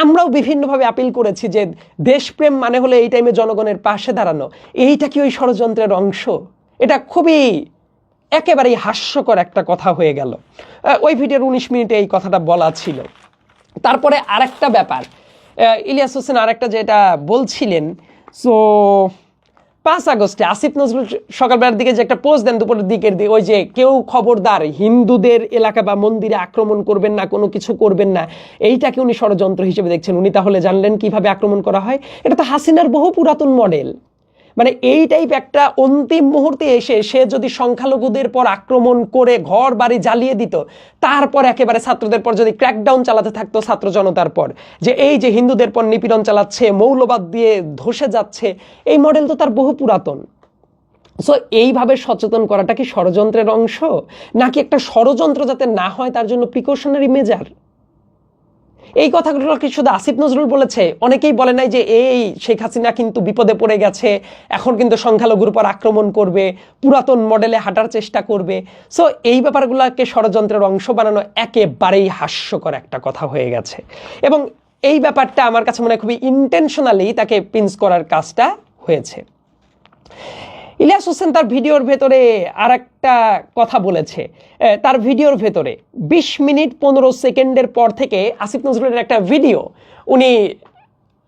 আমরাও বিভিন্নভাবে আপিল করেছি যে দেশপ্রেম মানে হলো এই টাইমে জনগণের পাশে দাঁড়ানো। এইটা কি ওই ষড়যন্ত্রের অংশ? এটা খুবই একেবারেই হাস্যকর একটা কথা হয়ে গেল। ওই ভিডিওর 19 মিনিটে এই কথাটা বলা ছিল। তারপরে আরেকটা ব্যাপার, ইলিয়াস হোসেন আরেকটা যেটা বলছিলেন, সো 5 আগস্টে আসিফ নজরুল সকালবেলার দিকে যে একটা পোস্ট দেন, দুপুরের দিকের দিকে, ওই যে কেউ খবরদার হিন্দুদের এলাকা বা মন্দিরে আক্রমণ করবেন না, কোনো কিছু করবেন না, এইটাকে উনি ষড়যন্ত্র হিসেবে দেখছেন। উনি তাহলে জানলেন কিভাবে আক্রমণ করা হয়? এটা তো হাসিনার বহু পুরাতন মডেল। মানে এই টাইপ একটা অন্তিম মুহূর্তে এসে সে যদি সংখ্যালঘুদের পর আক্রমণ করে ঘর বাড়ি জ্বালিয়ে দিত, তারপর একেবারে ছাত্রদের পর যদি ক্র্যাকডাউন চালাতে থাকতো ছাত্র জনতার পর, যে এই যে হিন্দুদের পর নিপীড়ন চালাচ্ছে, মৌলবাদ দিয়ে ধসে যাচ্ছে, এই মডেল তো তার বহু পুরাতন। সো এইভাবে সচেতন করাটা কি ষড়যন্ত্রের অংশ, নাকি একটা ষড়যন্ত্র যাতে না হয় তার জন্য প্রিকশনারি মেজার? এই কথাগুলো কি শুধু আসিফ নজরুল বলেছে? অনেকেই বলে নাই যে এই শেখ হাসিনা কিন্তু বিপদে পড়ে গেছে, এখন কিন্তু সংখ্যালঘুর উপর আক্রমণ করবে, পুরাতন মডেলে হাঁটার চেষ্টা করবে। সো এই ব্যাপারগুলোকে ষড়যন্ত্রের অংশ বানানো একেবারেই হাস্যকর একটা কথা হয়ে গেছে। এবং এই ব্যাপারটা আমার কাছে মনে হয় খুবই ইন্টেনশনালি তাকে পিঞ্চ করার কাজটা হয়েছে। ইলিয়াস হোসেন তার ভিডিওর ভেতরে আর একটা কথা বলেছে। তার ভিডিওর ভেতরে 20 মিনিট 15 সেকেন্ডের পর থেকে আসিফ নজরুলের একটা ভিডিও উনি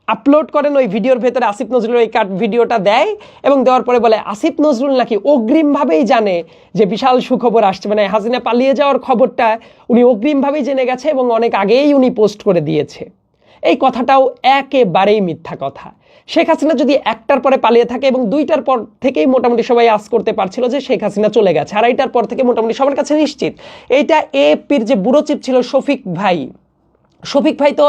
আপলোড করেন। ওই ভিডিওর ভেতরে আসিফ নজরুলের ওই কাট ভিডিওটা দেয় এবং দেওয়ার পরে বলে আসিফ নজরুল নাকি অগ্রিমভাবেই জানে যে বিশাল সুখবর আসছে, মানে হাসিনা পালিয়ে যাওয়ার খবরটা উনি অগ্রিমভাবেই জেনে গেছে এবং অনেক আগেই উনি পোস্ট করে দিয়েছে। এই কথাটাও একেবারেই মিথ্যা কথা। শেখ হাসিনা যদি 1টার পরে পালিয়ে থাকে এবং 2টার পর থেকেই মোটামুটি সবাই আস করতে পারছিল যে শেখ হাসিনা চলে গেছে, আর 2টার পর থেকে মোটামুটি সবার কাছে নিশ্চিত। এইটা এপির যে ব্যুরো চিফ ছিল শফিক ভাই তো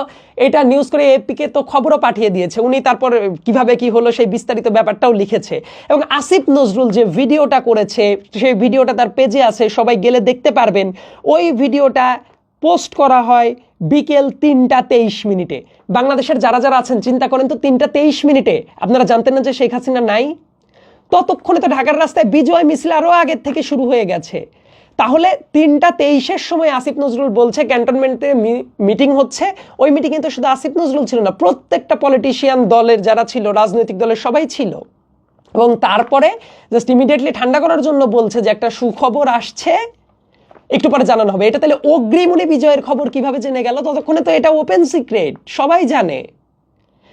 এটা নিউজ করে এপিকে তো খবরও পাঠিয়ে দিয়েছে। উনি তারপর কিভাবে কি হলো সেই বিস্তারিত ব্যাপারটাও লিখেছে। এবং আসিফ নজরুল যে ভিডিওটা করেছে সেই ভিডিওটা তার পেজে আছে, সবাই গেলে দেখতে পারবেন। ওই ভিডিওটা পোস্ট করা হয় বিকেল 3টা 23 মিনিটে। বাংলাদেশের যারা যারা আছেন চিন্তা করেন তো, 3টা 23 মিনিটে আপনারা জানতেন না যে শেখ হাসিনা নাই? ততক্ষণে তো ঢাকার রাস্তায় বিজয় মিছিল আরও আগের থেকে শুরু হয়ে গেছে। তাহলে 3টা 23-এর সময় আসিফ নজরুল বলছে ক্যান্টনমেন্টে মিটিং হচ্ছে। ওই মিটিংয়ে তো শুধু আসিফ নজরুল ছিল না, প্রত্যেকটা পলিটিশিয়ান দলের যারা ছিল, রাজনৈতিক দলের সবাই ছিল। এবং তারপরে জাস্ট ইমিডিয়েটলি ঠান্ডা করার জন্য বলছে যে একটা সুখবর আসছে, একটু পরে জানানো হবে। এটা তাহলে অগ্রিমূলে বিজয়ের খবর কিভাবে জেনে গেল? ততক্ষণে তো এটা ওপেন সিক্রেট, সবাই জানে।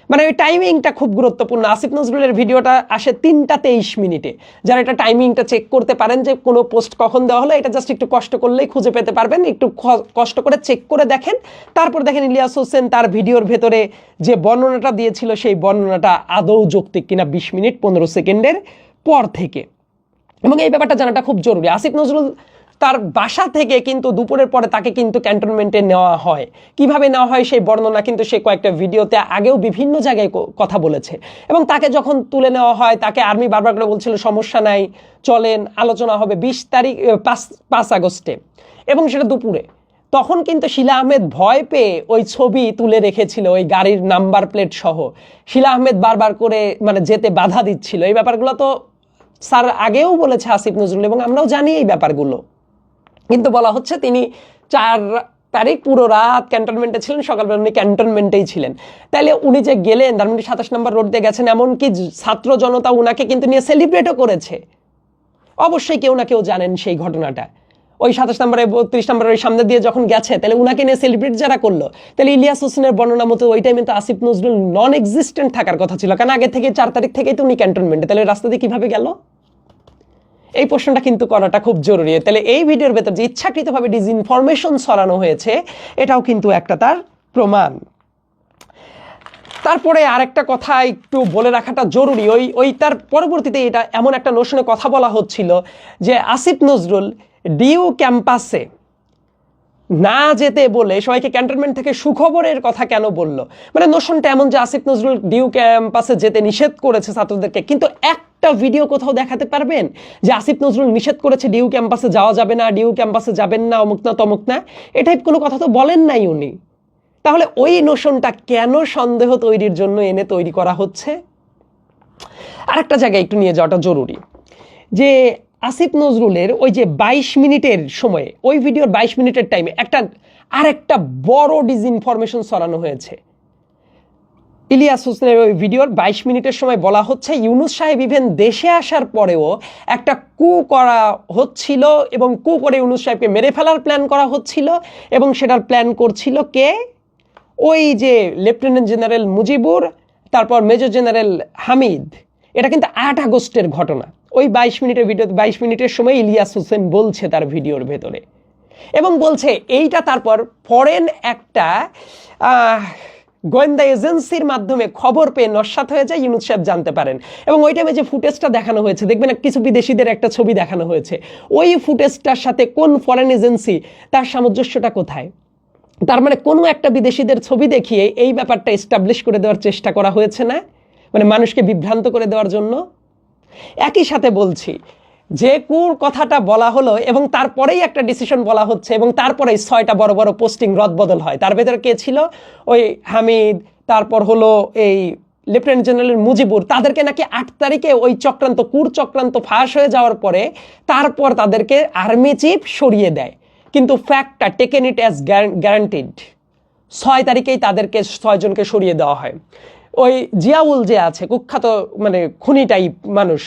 মানে ওই টাইমিংটা খুব গুরুত্বপূর্ণ। আসিফ নজরুলের ভিডিওটা আসে 3টা 23 মিনিটে। যারা এটা টাইমিংটা চেক করতে পারেন যে কোনো পোস্ট কখন দেওয়া হলো, এটা জাস্ট একটু কষ্ট করলেই খুঁজে পেতে পারবেন। একটু কষ্ট করে চেক করে দেখেন, তারপর দেখেন ইলিয়াস হোসেন তার ভিডিওর ভেতরে যে বর্ণনাটা দিয়েছিল সেই বর্ণনাটা আদৌ যৌক্তিক কিনা 20 মিনিট 15 সেকেন্ডের পর থেকে। এবং এই ব্যাপারটা জানাটা খুব জরুরি। আসিফ নজরুল তার বাসা থেকে কিন্তু দুপুরের পরে তাকে কিন্তু ক্যান্টনমেন্টে নেওয়া হয়। কিভাবে নেওয়া হয় সেই বর্ণনা কিন্তু সে কয়েকটা ভিডিওতে আগেও বিভিন্ন জায়গায় কথা বলেছে। এবং তাকে যখন তুলে নেওয়া হয় তাকে আর্মি বারবার করে বলছিল সমস্যা নাই, চলেন আলোচনা হবে 5 আগস্টে, এবং সেটা দুপুরে। তখন কিন্তু শিলা আহমেদ ভয় পেয়ে ওই ছবি তুলে রেখেছিল, ওই গাড়ির নাম্বার প্লেট সহ। শিলা আহমেদ বারবার করে মানে যেতে বাধা দিচ্ছিল। এই ব্যাপারগুলো তো স্যার আগেও বলেছে আসিফ নজরুল, এবং আমরাও জানি এই ব্যাপারগুলো। কিন্তু বলা হচ্ছে তিনি 4 তারিখ পুরো রাত ক্যান্টনমেন্টে ছিলেন, সকালবেলা উনি ক্যান্টনমেন্টেই ছিলেন। তাইলে উনি যে গেলেন ধানমন্ডি 27 নম্বর রোড দিয়ে গেছেন, এমনকি ছাত্র জনতা উনাকে কিন্তু নিয়ে সেলিব্রেটও করেছে। অবশ্যই কেউ না কেউ জানেন সেই ঘটনাটা। ওই 27 নম্বরে 32 নম্বরের ওই সামনে দিয়ে যখন গেছে, তাহলে উনাকে নিয়ে সেলিব্রেট যারা করলো, তাহলে ইলিয়াস হোসেনের বর্ণনা মতো ওই টাইমে তো আসিফ নজরুল নন এক্সিস্টেন্ট থাকার কথা ছিল, কারণ আগে থেকে 4 তারিখ থেকেই তো উনি ক্যান্টনমেন্টে। তাহলে রাস্তা দিয়ে কিভাবে গেল? এই প্রশ্নটা কিন্তু করাটা খুব জরুরি। তাহলে এই ভিডিওর ভেতর যে ইচ্ছাকৃতভাবে ডিসইনফরমেশন ছড়ানো হয়েছে, এটাও কিন্তু একটা তার প্রমাণ। তারপরে আরেকটা কথা একটু বলে রাখাটা জরুরি। ওই তার পরবর্তীতে এটা এমন একটা নোশনে কথা বলা হচ্ছিল যে আসিফ নজরুল ডিইউ ক্যাম্পাসে না যেতে বলে সবাইকে ক্যান্টনমেন্ট থেকে সুখবরের কথা কেন বলল। মানে নোশনটা এমন যে আসিফ নজরুল ডিইউ ক্যাম্পাসে যেতে নিষেধ করেছে ছাত্রদেরকে, কিন্তু একটা ভিডিও কোথাও দেখাতে পারবেন যে আসিফ নজরুল নিষেধ করেছে ডিইউ ক্যাম্পাসে যাওয়া যাবে না, ডিইউ ক্যাম্পাসে যাবেন না, অমুক না তমুক না? এই টাইপ কোনো কথা তো বলেন নাই উনি। তাহলে ওই নোশনটা কেন সন্দেহ তৈরির জন্য এনে তৈরি করা হচ্ছে? আরেকটা জায়গায় একটু নিয়ে যাওয়াটা জরুরি যে আসিফ নজরুলের ওই যে 22 মিনিটের সময়ে, ওই ভিডিওর 22 মিনিটের টাইমে আরেকটা বড় ডিসইনফরমেশন ছড়ানো হয়েছে। ইলিয়াস হোসেনের ওই ভিডিওর 22 মিনিটের সময় বলা হচ্ছে ইউনূস সাহেব ইভেন দেশে আসার পরেও একটা কু করা হচ্ছিল, এবং কু করে ইউনূস সাহেবকে মেরে ফেলার প্ল্যান করা হচ্ছিল, এবং সেটার প্ল্যান করছিল কে? ওই যে লেফটেন্যান্ট জেনারেল মুজিবুর, তারপর মেজর জেনারেল হামিদ। এটা কিন্তু 8 আগস্টের ঘটনা। ওই 22 মিনিটের ভিডিও, 22 মিনিটের সময় ইলিয়াস হোসেন বলছে তার ভিডিওর ভেতরে, এবং বলছে এইটা তারপর ফরেন একটা গোয়েন্দা এজেন্সির মাধ্যমে খবর পেয়ে নস্যাৎ হয়ে যায়, ইউনূস সাহেব জানতে পারেন। এবং ওই টাইমে যে ফুটেজটা দেখানো হয়েছে, দেখবেন কিছু বিদেশিদের একটা ছবি দেখানো হয়েছে, ওই ফুটেজটার সাথে কোন ফরেন এজেন্সি, তার সামঞ্জস্যটা কোথায়? তার মানে কোনো একটা বিদেশিদের ছবি দেখিয়ে এই ব্যাপারটা এস্টাবলিশ করে দেওয়ার চেষ্টা করা হয়েছে না, মানে মানুষকে বিভ্রান্ত করে দেওয়ার জন্য। একই সাথে বলছি যে কুর কথাটা বলা হলো এবং তারপরেই একটা ডিসিশন বলা হচ্ছে এবং তারপরেই 6টা বড় বড় পোস্টিং রদবদল হয়। তার ভেতরে কে ছিল? ওই হামিদ, তারপর হলো এই লেফটেন্যান্ট জেনারেল মুজিবুর, তাদেরকে নাকি 8 তারিখে ওই চক্রান্ত কুর চক্রান্ত ফাঁস হয়ে যাওয়ার পরে তারপর তাদেরকে আর্মি চিফ সরিয়ে দেয়। কিন্তু ফ্যাক্টটা টেকেন ইট অ্যাজ গ্যারান্টিড, 6 তারিখেই তাদেরকে 6 জনকে সরিয়ে দেওয়া হয়। ওই জিয়াউল যে আছে কুখ্যাত মানে খুনি টাইপ মানুষ,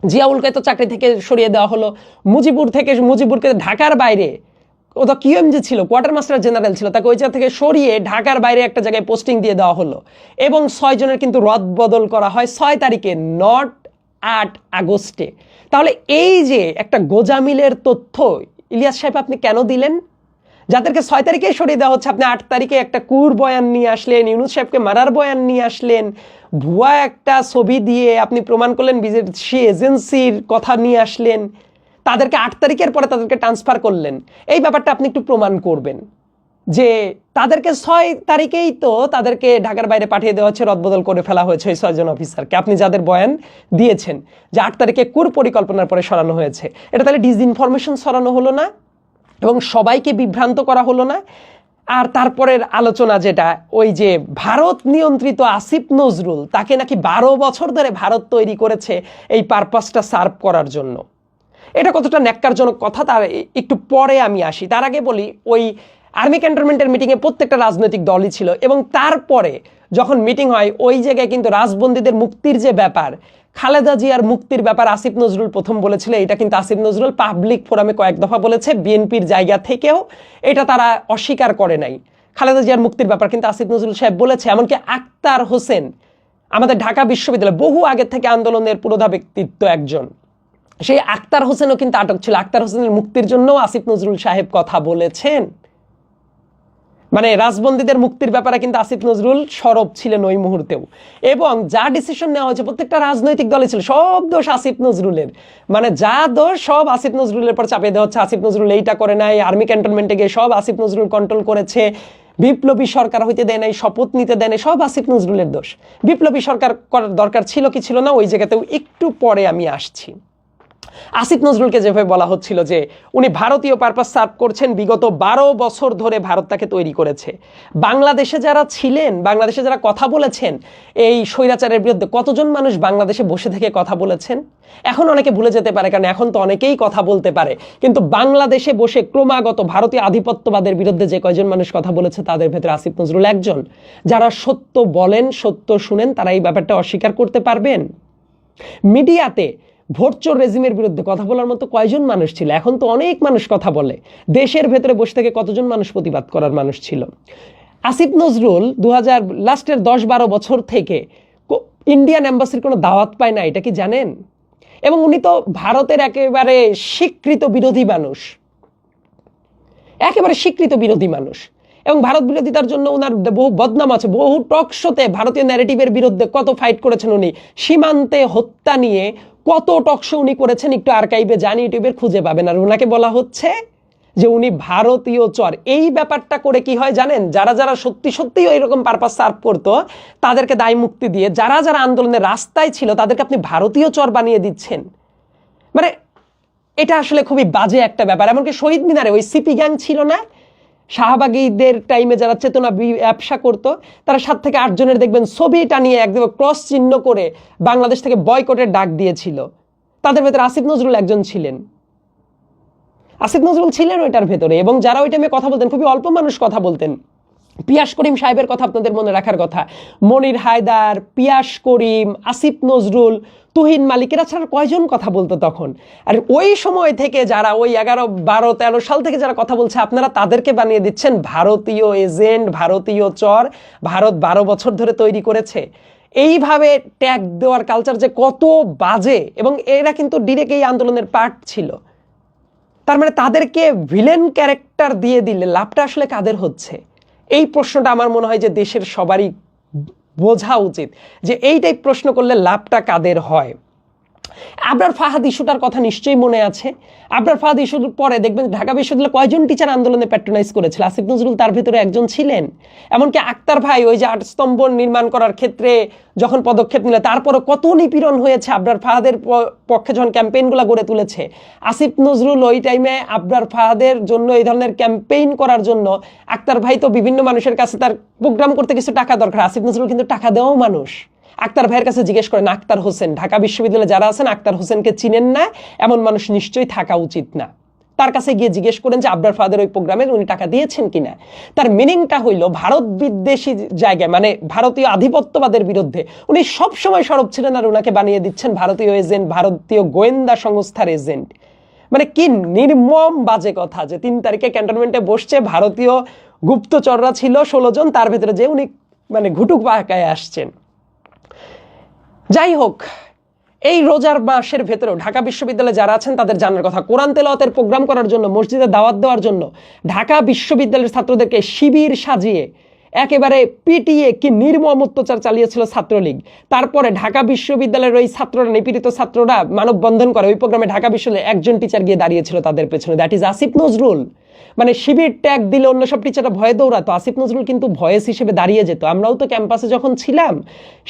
জিয়াউলকে তো চাকরি থেকে সরিয়ে দেওয়া হলো। মুজিবুরকে ঢাকার বাইরে, ও তো কিউএমজি ছিল, কোয়ার্টার মাস্টার জেনারেল ছিল, তাকে ওই জায়গা থেকে সরিয়ে ঢাকার বাইরে একটা জায়গায় পোস্টিং দিয়ে দেওয়া হলো এবং 6 জনের কিন্তু রদবদল করা হয় 6 তারিখে, নট 8 আগস্টে। তাহলে এই যে একটা গোজামিলের তথ্য ইলিয়াস সাহেব আপনি কেন দিলেন? যাদেরকে 6 তারিখে সরিয়ে দেওয়া হচ্ছে, আপনি 8 তারিখে একটা কুর বয়ান নিয়ে আসলেন, ইউনূস সাহেবকে মারার বয়ান নিয়ে আসলেন, ভুয়া একটা ছবি দিয়ে আপনি প্রমাণ করলেন বিদেশি এজেন্সির কথা নিয়ে আসলেন, তাদেরকে 8 তারিখের পরে তাদেরকে ট্রান্সফার করলেন। এই ব্যাপারটা আপনি একটু প্রমাণ করবেন যে তাদেরকে 6 তারিখেই তো তাদেরকে ঢাকার বাইরে পাঠিয়ে দেওয়া হচ্ছে, রদবদল করে ফেলা হয়েছে ওই 6 জন অফিসারকে, আপনি যাদের বয়ান দিয়েছেন যে 8 তারিখে কুর পরিকল্পনার পরে সরানো হয়েছে। এটা তাহলে ডিসইনফরমেশন সরানো হলো না এবং সবাইকে বিভ্রান্ত করা হলো না? আর তারপরের আলোচনা যেটা, ওই যে ভারত নিয়ন্ত্রিত আসিফ নজরুল, তাকে নাকি 12 বছর ধরে ভারত তৈরি করেছে এই পারপাসটা সার্ভ করার জন্য। এটা কতটা ন্যাক্কারজনক কথা তার একটু পরে আমি আসি। তার আগে বলি, ওই আর্মি ক্যান্টনমেন্টের মিটিংয়ে প্রত্যেকটা রাজনৈতিক দলই ছিল এবং তারপরে যখন মিটিং হয় ওই জায়গায় কিন্তু রাজবন্দীদের মুক্তির যে ব্যাপার, খালেদা জিয়ার মুক্তির ব্যাপার আসিফ নজরুল প্রথম বলেছিল। এটা কিন্তু আসিফ নজরুল পাবলিক ফোরামে কয়েক দফা বলেছে, বিএনপির জায়গা থেকেও এটা তারা অস্বীকার করে নাই। খালেদা জিয়ার মুক্তির ব্যাপার কিন্তু আসিফ নজরুল সাহেব বলেছে। এমনকি আক্তার হোসেন, আমাদের ঢাকা বিশ্ববিদ্যালয় বহু আগে থেকে আন্দোলনের পুরোধা ব্যক্তিত্ব একজন, সেই আক্তার হোসেনও কিন্তু আটক ছিল। আক্তার হোসেনের মুক্তির জন্য আসিফ নজরুল সাহেব কথা বলেছেন। মানে রাজবন্দীদের মুক্তির ব্যাপারে কিন্তু আসিফ নজরুল সরব ছিলেন ওই মুহূর্তেও। এবং যা ডিসিশন নেওয়া হয়েছে প্রত্যেকটা রাজনৈতিক দলে ছিল, সব দোষ আসিফ নজরুলের। মানে যা দোষ সব আসিফ নজরুলের পর চাপিয়ে দেওয়া হচ্ছে। আসিফ নজরুল এইটা করে নাই, আর্মি ক্যান্টনমেন্টে গিয়ে সব আসিফ নজরুল কন্ট্রোল করেছে, বিপ্লবী সরকার হইতে দেয় নাই, শপথ নিতে দেয় নাই, সব আসিফ নজরুলের দোষ। বিপ্লবী সরকার করার দরকার ছিল কি ছিল না, ওই জায়গাতেও একটু পরে আমি আসছি। আসিফ নজরুলকে যেভাবে বলা হচ্ছিল যে উনি ভারতীয় পারপাস সার্ভ করছেন, বিগত 12 বছর ধরে ভারত তাকে তৈরি করেছে। বাংলাদেশে যারা ছিলেন, বাংলাদেশে যারা কথা বলেছেন এই স্বৈরাচারের বিরুদ্ধে, কতজন মানুষ বাংলাদেশে বসে থেকে কথা বলেছেন? এখন অনেকে ভুলে যেতে পারে, কারণ এখন তো অনেকেই কথা বলতে পারে, কিন্তু বাংলাদেশে বসে ক্রমাগত ভারতীয় আধিপত্যবাদের বিরুদ্ধে যে কয়জন মানুষ কথা বলেছে তাদের ভেতরে আসিফ নজরুল একজন। যারা সত্য বলেন, সত্য শুনেন, তারা এই ব্যাপারটা অস্বীকার করতে পারবেন? মিডিয়াতে ভোটচোর রেজিমের বিরুদ্ধে কথা বলার মতো কয়জন মানুষ ছিল? এখন তো অনেক মানুষ কথা বলে। দেশের ভেতরে বসে থেকে কতজন মানুষ প্রতিবাদ করার মানুষ ছিল? আসিফ নজরুল 2000 লাস্টের 10-12 বছর থেকে ইন্ডিয়ান এম্বাসির কোনো দাওয়াত পায় না, এটা কি জানেন? এবং উনি তো ভারতের একেবারে স্বীকৃত বিরোধী মানুষ, একেবারে স্বীকৃত বিরোধী মানুষ। এবং ভারত বিরোধিতার জন্য ওনার বহু বদনাম আছে, বহু টক শোতে ভারতীয় ন্যারেটিভের বিরুদ্ধে কত ফাইট করেছেন উনি। সীমান্তে হত্যা নিয়ে কত টক শো উনি করেছেন, একটু আর্কাইভে যান, ইউটিউবের খুঁজে পাবেন। আর ওনাকে বলা হচ্ছে যে উনি ভারতীয় চর। এই ব্যাপারটা করে কি হয় জানেন? যারা যারা সত্যি সত্যি এরকম পারপাস সার্ভ করতো তাদেরকে দায় মুক্তি দিয়ে, যারা যারা আন্দোলনের রাস্তায় ছিল তাদেরকে আপনি ভারতীয় চর বানিয়ে দিচ্ছেন। মানে এটা আসলে খুবই বাজে একটা ব্যাপার। এমনকি শহীদ মিনারে ওই সিপি গ্যাং ছিল না, শাহবাগীদের টাইমে যারা চেতনা ব্যবসা করতো, তারা 7 থেকে 8 জনের দেখবেন ছবি টানিয়ে একদম ক্রস চিহ্ন করে বাংলাদেশ থেকে বয়কটের ডাক দিয়েছিল। তাদের ভেতরে আসিফ নজরুল একজন ছিলেন। আসিফ নজরুল ছিলেন ওইটার ভেতরে। এবং যারা ওই টাইমে কথা বলতেন, খুবই অল্প মানুষ কথা বলতেন। পিয়াস করিম সাহেবের কথা আপনাদের মনে রাখার কথা, মনির হায়দার, পিয়াস করিম, আসিফ নজরুল, তুহিন মালিক, এরা ছাড়া কয়জন কথা বলতো তখন? আর ওই সময় থেকে যারা ওই 11, 12, 13 সাল থেকে যারা কথা বলছে, আপনারা তাদেরকে বানিয়ে দিচ্ছেন ভারতীয় এজেন্ট, ভারতীয় চর। ভারত 12 বছর ধরে তৈরি করেছে। এইভাবে ট্যাগ দেওয়ার কালচার যে কত বাজে, এবং এরা কিন্তু ডিরেক্ট এই আন্দোলনের পার্ট ছিল। তার মানে তাদেরকে ভিলেন ক্যারেক্টার দিয়ে দিলে লাভটা আসলে কাদের হচ্ছে? এই প্রশ্নটা আমার মনে হয় যে দেশের সবারই বোঝা উচিত যে এই টাইপ প্রশ্ন করলে লাভটা কাদের হয়। আবরার ফাহাদ ইস্যুটার কথা নিশ্চয়ই মনে আছে। আবরার ফাহাদ ইস্যুর পরে দেখবেন ঢাকা বিশ্ববিদ্যালয়ে কয়জন টিচার আন্দোলনে প্যাট্রোনাইজ করেছিল, আসিফ নজরুল তার ভিতরে একজন ছিলেন। এমনকি আক্তার ভাই ওই যে 8 স্তম্ভ নির্মাণ করার ক্ষেত্রে যখন পদক্ষেপ নিলে তারপরে কত নিপীড়ন হয়েছে আবরার ফাহাদের পক্ষে যখন ক্যাম্পেইনগুলো গড়ে তুলেছে। আসিফ নজরুল ওই টাইমে আবরার ফাহাদের জন্য এই ধরনের ক্যাম্পেইন করার জন্য আক্তার ভাই তো বিভিন্ন মানুষের কাছে তার প্রোগ্রাম করতে কিছু টাকা দরকার, আসিফ নজরুল কিন্তু টাকা দেওয়াও মানুষ। আক্তার ভাইয়ের কাছে জিজ্ঞেস করেন আক্তার হোসেন, ঢাকা বিশ্ববিদ্যালয়ে যারা আছেন আক্তার হোসেনকে চিনেন না, এমন মানুষ নিশ্চয়ই থাকা উচিত না। তার কাছে গিয়ে জিজ্ঞেস করেন যে আবরার ফাহাদের ওই প্রোগ্রামে উনি টাকা দিয়েছেন কিনা। তার মিনিংটা হইল ভারত বিদ্বেষী জায়গায় মানে ভারতীয় আধিপত্যবাদের বিরুদ্ধে উনি সবসময় সরব ছিলেন, আর ওনাকে বানিয়ে দিচ্ছেন ভারতীয় এজেন্ট, ভারতীয় গোয়েন্দা সংস্থার এজেন্ট। মানে কি নির্মম বাজে কথা যে 3 তারিখে ক্যান্টনমেন্টে বসছে, ভারতীয় গুপ্তচররা ছিল 16 জন, তার ভেতরে যে উনি মানে ঘুটুক বাঁকায় আসছেন। যাই হোক, এই রোজার মাসের ভেতরেও ঢাকা বিশ্ববিদ্যালয়ে যারা আছেন তাদের জানার কথা, কোরআন তেলাওয়াতের প্রোগ্রাম করার জন্য, মসজিদে দাওয়াত দেওয়ার জন্য ঢাকা বিশ্ববিদ্যালয়ের ছাত্রদেরকে শিবির সাজিয়ে একেবারে পিটিয়ে কি নির্মম অত্যাচার চালিয়েছিল ছাত্রলীগ। তারপরে ঢাকা বিশ্ববিদ্যালয়ের ওই ছাত্ররা, নিপীড়িত ছাত্ররা মানববন্ধন করে, ওই প্রোগ্রামে ঢাকা বিশ্ববিদ্যালয়ে একজন টিচার গিয়ে দাঁড়িয়েছিল তাদের পেছনে, দ্যাট ইজ আসিফ নজরুল। মানে শিবির ট্যাগ দিলে অন্য সব টিচাররা ভয়ে দৌড়াতো, আসিফ নজরুল কিন্তু ভয়েস হিসেবে দাঁড়িয়ে যেত। আমরাও তো ক্যাম্পাসে যখন ছিলাম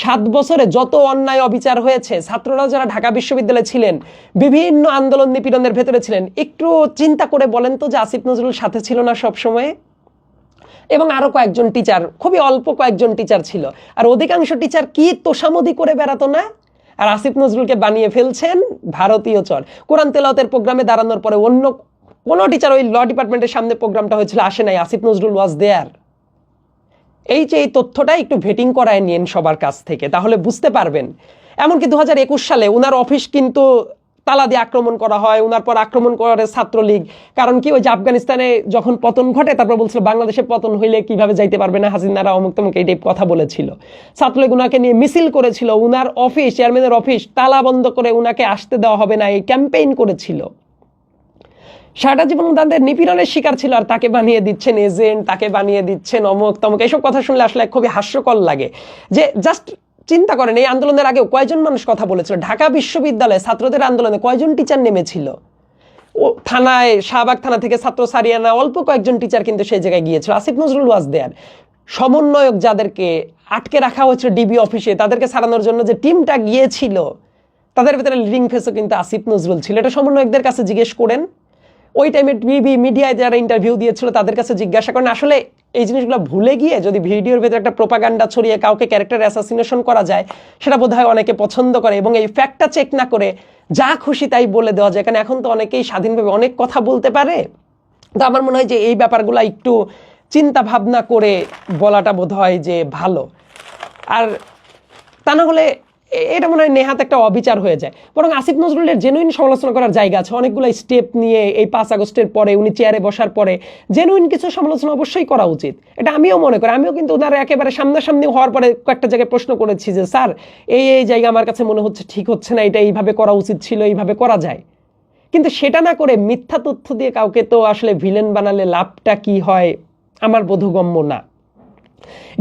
7 বছরে যত অন্যায় অবিচার হয়েছে, ছাত্ররা যারা ঢাকা বিশ্ববিদ্যালয়ে ছিলেন বিভিন্ন আন্দোলন নিপীড়নের ভেতরে ছিলেন, একটু চিন্তা করে বলেন তো যে আসিফ নজরুল সাথে ছিল না সব সময়? এবং আরো কয়েকজন টিচার, খুবই অল্প কয়েকজন টিচার ছিল, আর অধিকাংশ টিচার কি তোষামোদি করে বেড়াতো না? আর আসিফ নজরুলকে বানিয়ে ফেলছেন ভারতীয় চর। কোরআন তেলাওয়াতের প্রোগ্রামে দাঁড়ানোর পরে অন্য কোন টিচার, ওই ল ডিপার্টমেন্টের সামনে প্রোগ্রামটা হয়েছিল, আসে নাই, আসিফ নজরুল ওয়াজ দেয়ার। এই তথ্যটা একটু ভেটিং করায় নিন সবার কাছ থেকে, তাহলে বুঝতে পারবেন। এমনকি 2021 সালে উনার অফিস কিন্তু তালা দিয়ে আক্রমণ করা হয়, উনার পর আক্রমণ করে ছাত্রলীগ। কারণ কি, ওই যে আফগানিস্তানে যখন পতন ঘটে তারপর বলছিল বাংলাদেশে পতন হইলে কিভাবে যাইতে পারবে না হাসিনারা, অমুক তমুক এই টাইপ কথা বলেছিল। ছাত্রলীগ উনাকে নিয়ে মিছিল করেছিল, উনার অফিস, চেয়ারম্যানের অফিস তালা বন্ধ করে উনাকে আসতে দেওয়া হবে না এই ক্যাম্পেইন করেছিল। সারাটা জীবন তাদের নিপীড়নের শিকার ছিল, আর তাকে বানিয়ে দিচ্ছেন এজেন্ট, তাকে বানিয়ে দিচ্ছেন অমুক তমুক। এইসব কথা শুনলে আসলে খুবই হাস্যকর লাগে। যে জাস্ট চিন্তা করেন, এই আন্দোলনের আগেও কয়জন মানুষ কথা বলেছিল? ঢাকা বিশ্ববিদ্যালয়ে ছাত্রদের আন্দোলনে কয়জন টিচার নেমেছিল? ও থানায়, শাহবাগ থানা থেকে ছাত্র সারিয়ে আনা অল্প কয়েকজন টিচার কিন্তু সেই জায়গায় গিয়েছিল। আসিফ নজরুল ওয়াজ দেয়ার। সমন্বয়ক যাদেরকে আটকে রাখা হয়েছিল ডিবি অফিসে, তাদেরকে ছাড়ানোর জন্য যে টিমটা গিয়েছিল, তাদের ভিতরে লিডিং ফেসও কিন্তু আসিফ নজরুল ছিল। এটা সমন্বয়কদের কাছে জিজ্ঞেস করেন, ওই টাইমে মিডিয়ায় যারা ইন্টারভিউ দিয়েছিল তাদের কাছে জিজ্ঞাসা করেন। আসলে এই জিনিসগুলো ভুলে গিয়ে যদি ভিডিওর ভেতরে একটা প্রোপাগান্ডা ছড়িয়ে কাউকে ক্যারেক্টার অ্যাসাসিনেশন করা যায়, সেটা বোধহয় অনেকে পছন্দ করে, এবং এই ফ্যাক্টটা চেক না করে যা খুশি তাই বলে দেওয়া যায়। কারণ এখন তো অনেকেই স্বাধীনভাবে অনেক কথা বলতে পারে। তো আমার মনে হয় যে এই ব্যাপারগুলো একটু চিন্তা ভাবনা করে বলাটা বোধহয় যে ভালো। আর তা না হলে এটা মনে হয় নেহাত একটা অবিচার হয়ে যায়। বরং আসিফ নজরুলের জেনুইন সমালোচনা করার জায়গা আছে, অনেকগুলো স্টেপ নিয়ে এই 5 আগস্টের পরে উনি চেয়ারে বসার পরে জেনুইন কিছু সমালোচনা অবশ্যই করা উচিত। এটা আমিও মনে করি। আমিও কিন্তু ওনার একেবারে সামনাসামনি হওয়ার পরে কয়েকটা জায়গায় প্রশ্ন করেছি যে স্যার এই জায়গা আমার কাছে মনে হচ্ছে ঠিক হচ্ছে না, এটা এইভাবে করা উচিত ছিল, এইভাবে করা যায়। কিন্তু সেটা না করে মিথ্যা তথ্য দিয়ে কাউকে তো আসলে ভিলেন বানালে লাভটা কি হয় আমার বোধগম্য না।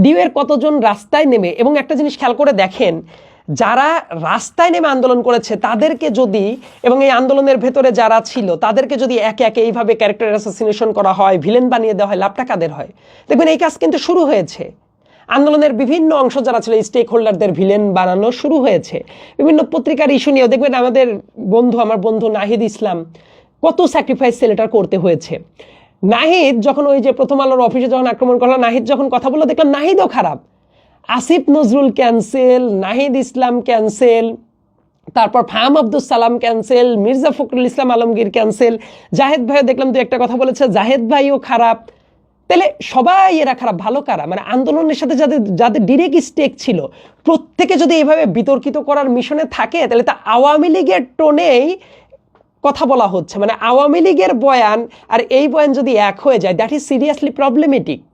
ডিউয়ের কতজন রাস্তায় নেমে, এবং একটা জিনিস খেয়াল করে দেখেন, যারা রাস্তায় নেমে আন্দোলন করেছে তাদেরকে যদি, এবং এই আন্দোলনের ভেতরে যারা ছিল তাদেরকে যদি একে একে এইভাবে ক্যারেক্টার অ্যাসাসিনেশন করা হয়, ভিলেন বানিয়ে দেওয়া হয়, লাভটা কাদের হয়? দেখবেন এই কাজ কিন্তু শুরু হয়েছে। আন্দোলনের বিভিন্ন অংশ যারা ছিল স্টেক হোল্ডারদের ভিলেন বানানো শুরু হয়েছে। বিভিন্ন পত্রিকার ইস্যু নিয়েও দেখবেন আমাদের আমার বন্ধু নাহিদ ইসলাম কত স্যাক্রিফাইস ছেলেটার করতে হয়েছে। নাহিদ যখন ওই যে প্রথম আলোর অফিসে যখন আক্রমণ করলো, নাহিদ যখন কথা বললো দেখলাম নাহিদও খারাপ। আসিফ নজরুল ক্যান্সেল, নাহিদ ইসলাম ক্যান্সেল, তারপর ফাহাম আব্দুল সালাম ক্যান্সেল, মির্জা ফখরুল ইসলাম আলমগীর ক্যান্সেল, জাহেদ ভাইও দেখলাম তো একটা কথা বলেছে, জাহেদ ভাইও খারাপ। তাহলে সবাই এরা খারাপ, ভালো কারা? মানে আন্দোলনের সাথে যাদের ডিরেক্ট স্টেক ছিল প্রত্যেকে যদি এইভাবে বিতর্কিত করার মিশনে থাকে, তাহলে তা আওয়ামী লীগের টোনেই কথা বলা হচ্ছে। মানে আওয়ামী লীগের বয়ান আর এই বয়ান যদি এক হয়ে যায়, দ্যাট ইজ সিরিয়াসলি প্রবলেমেটিক।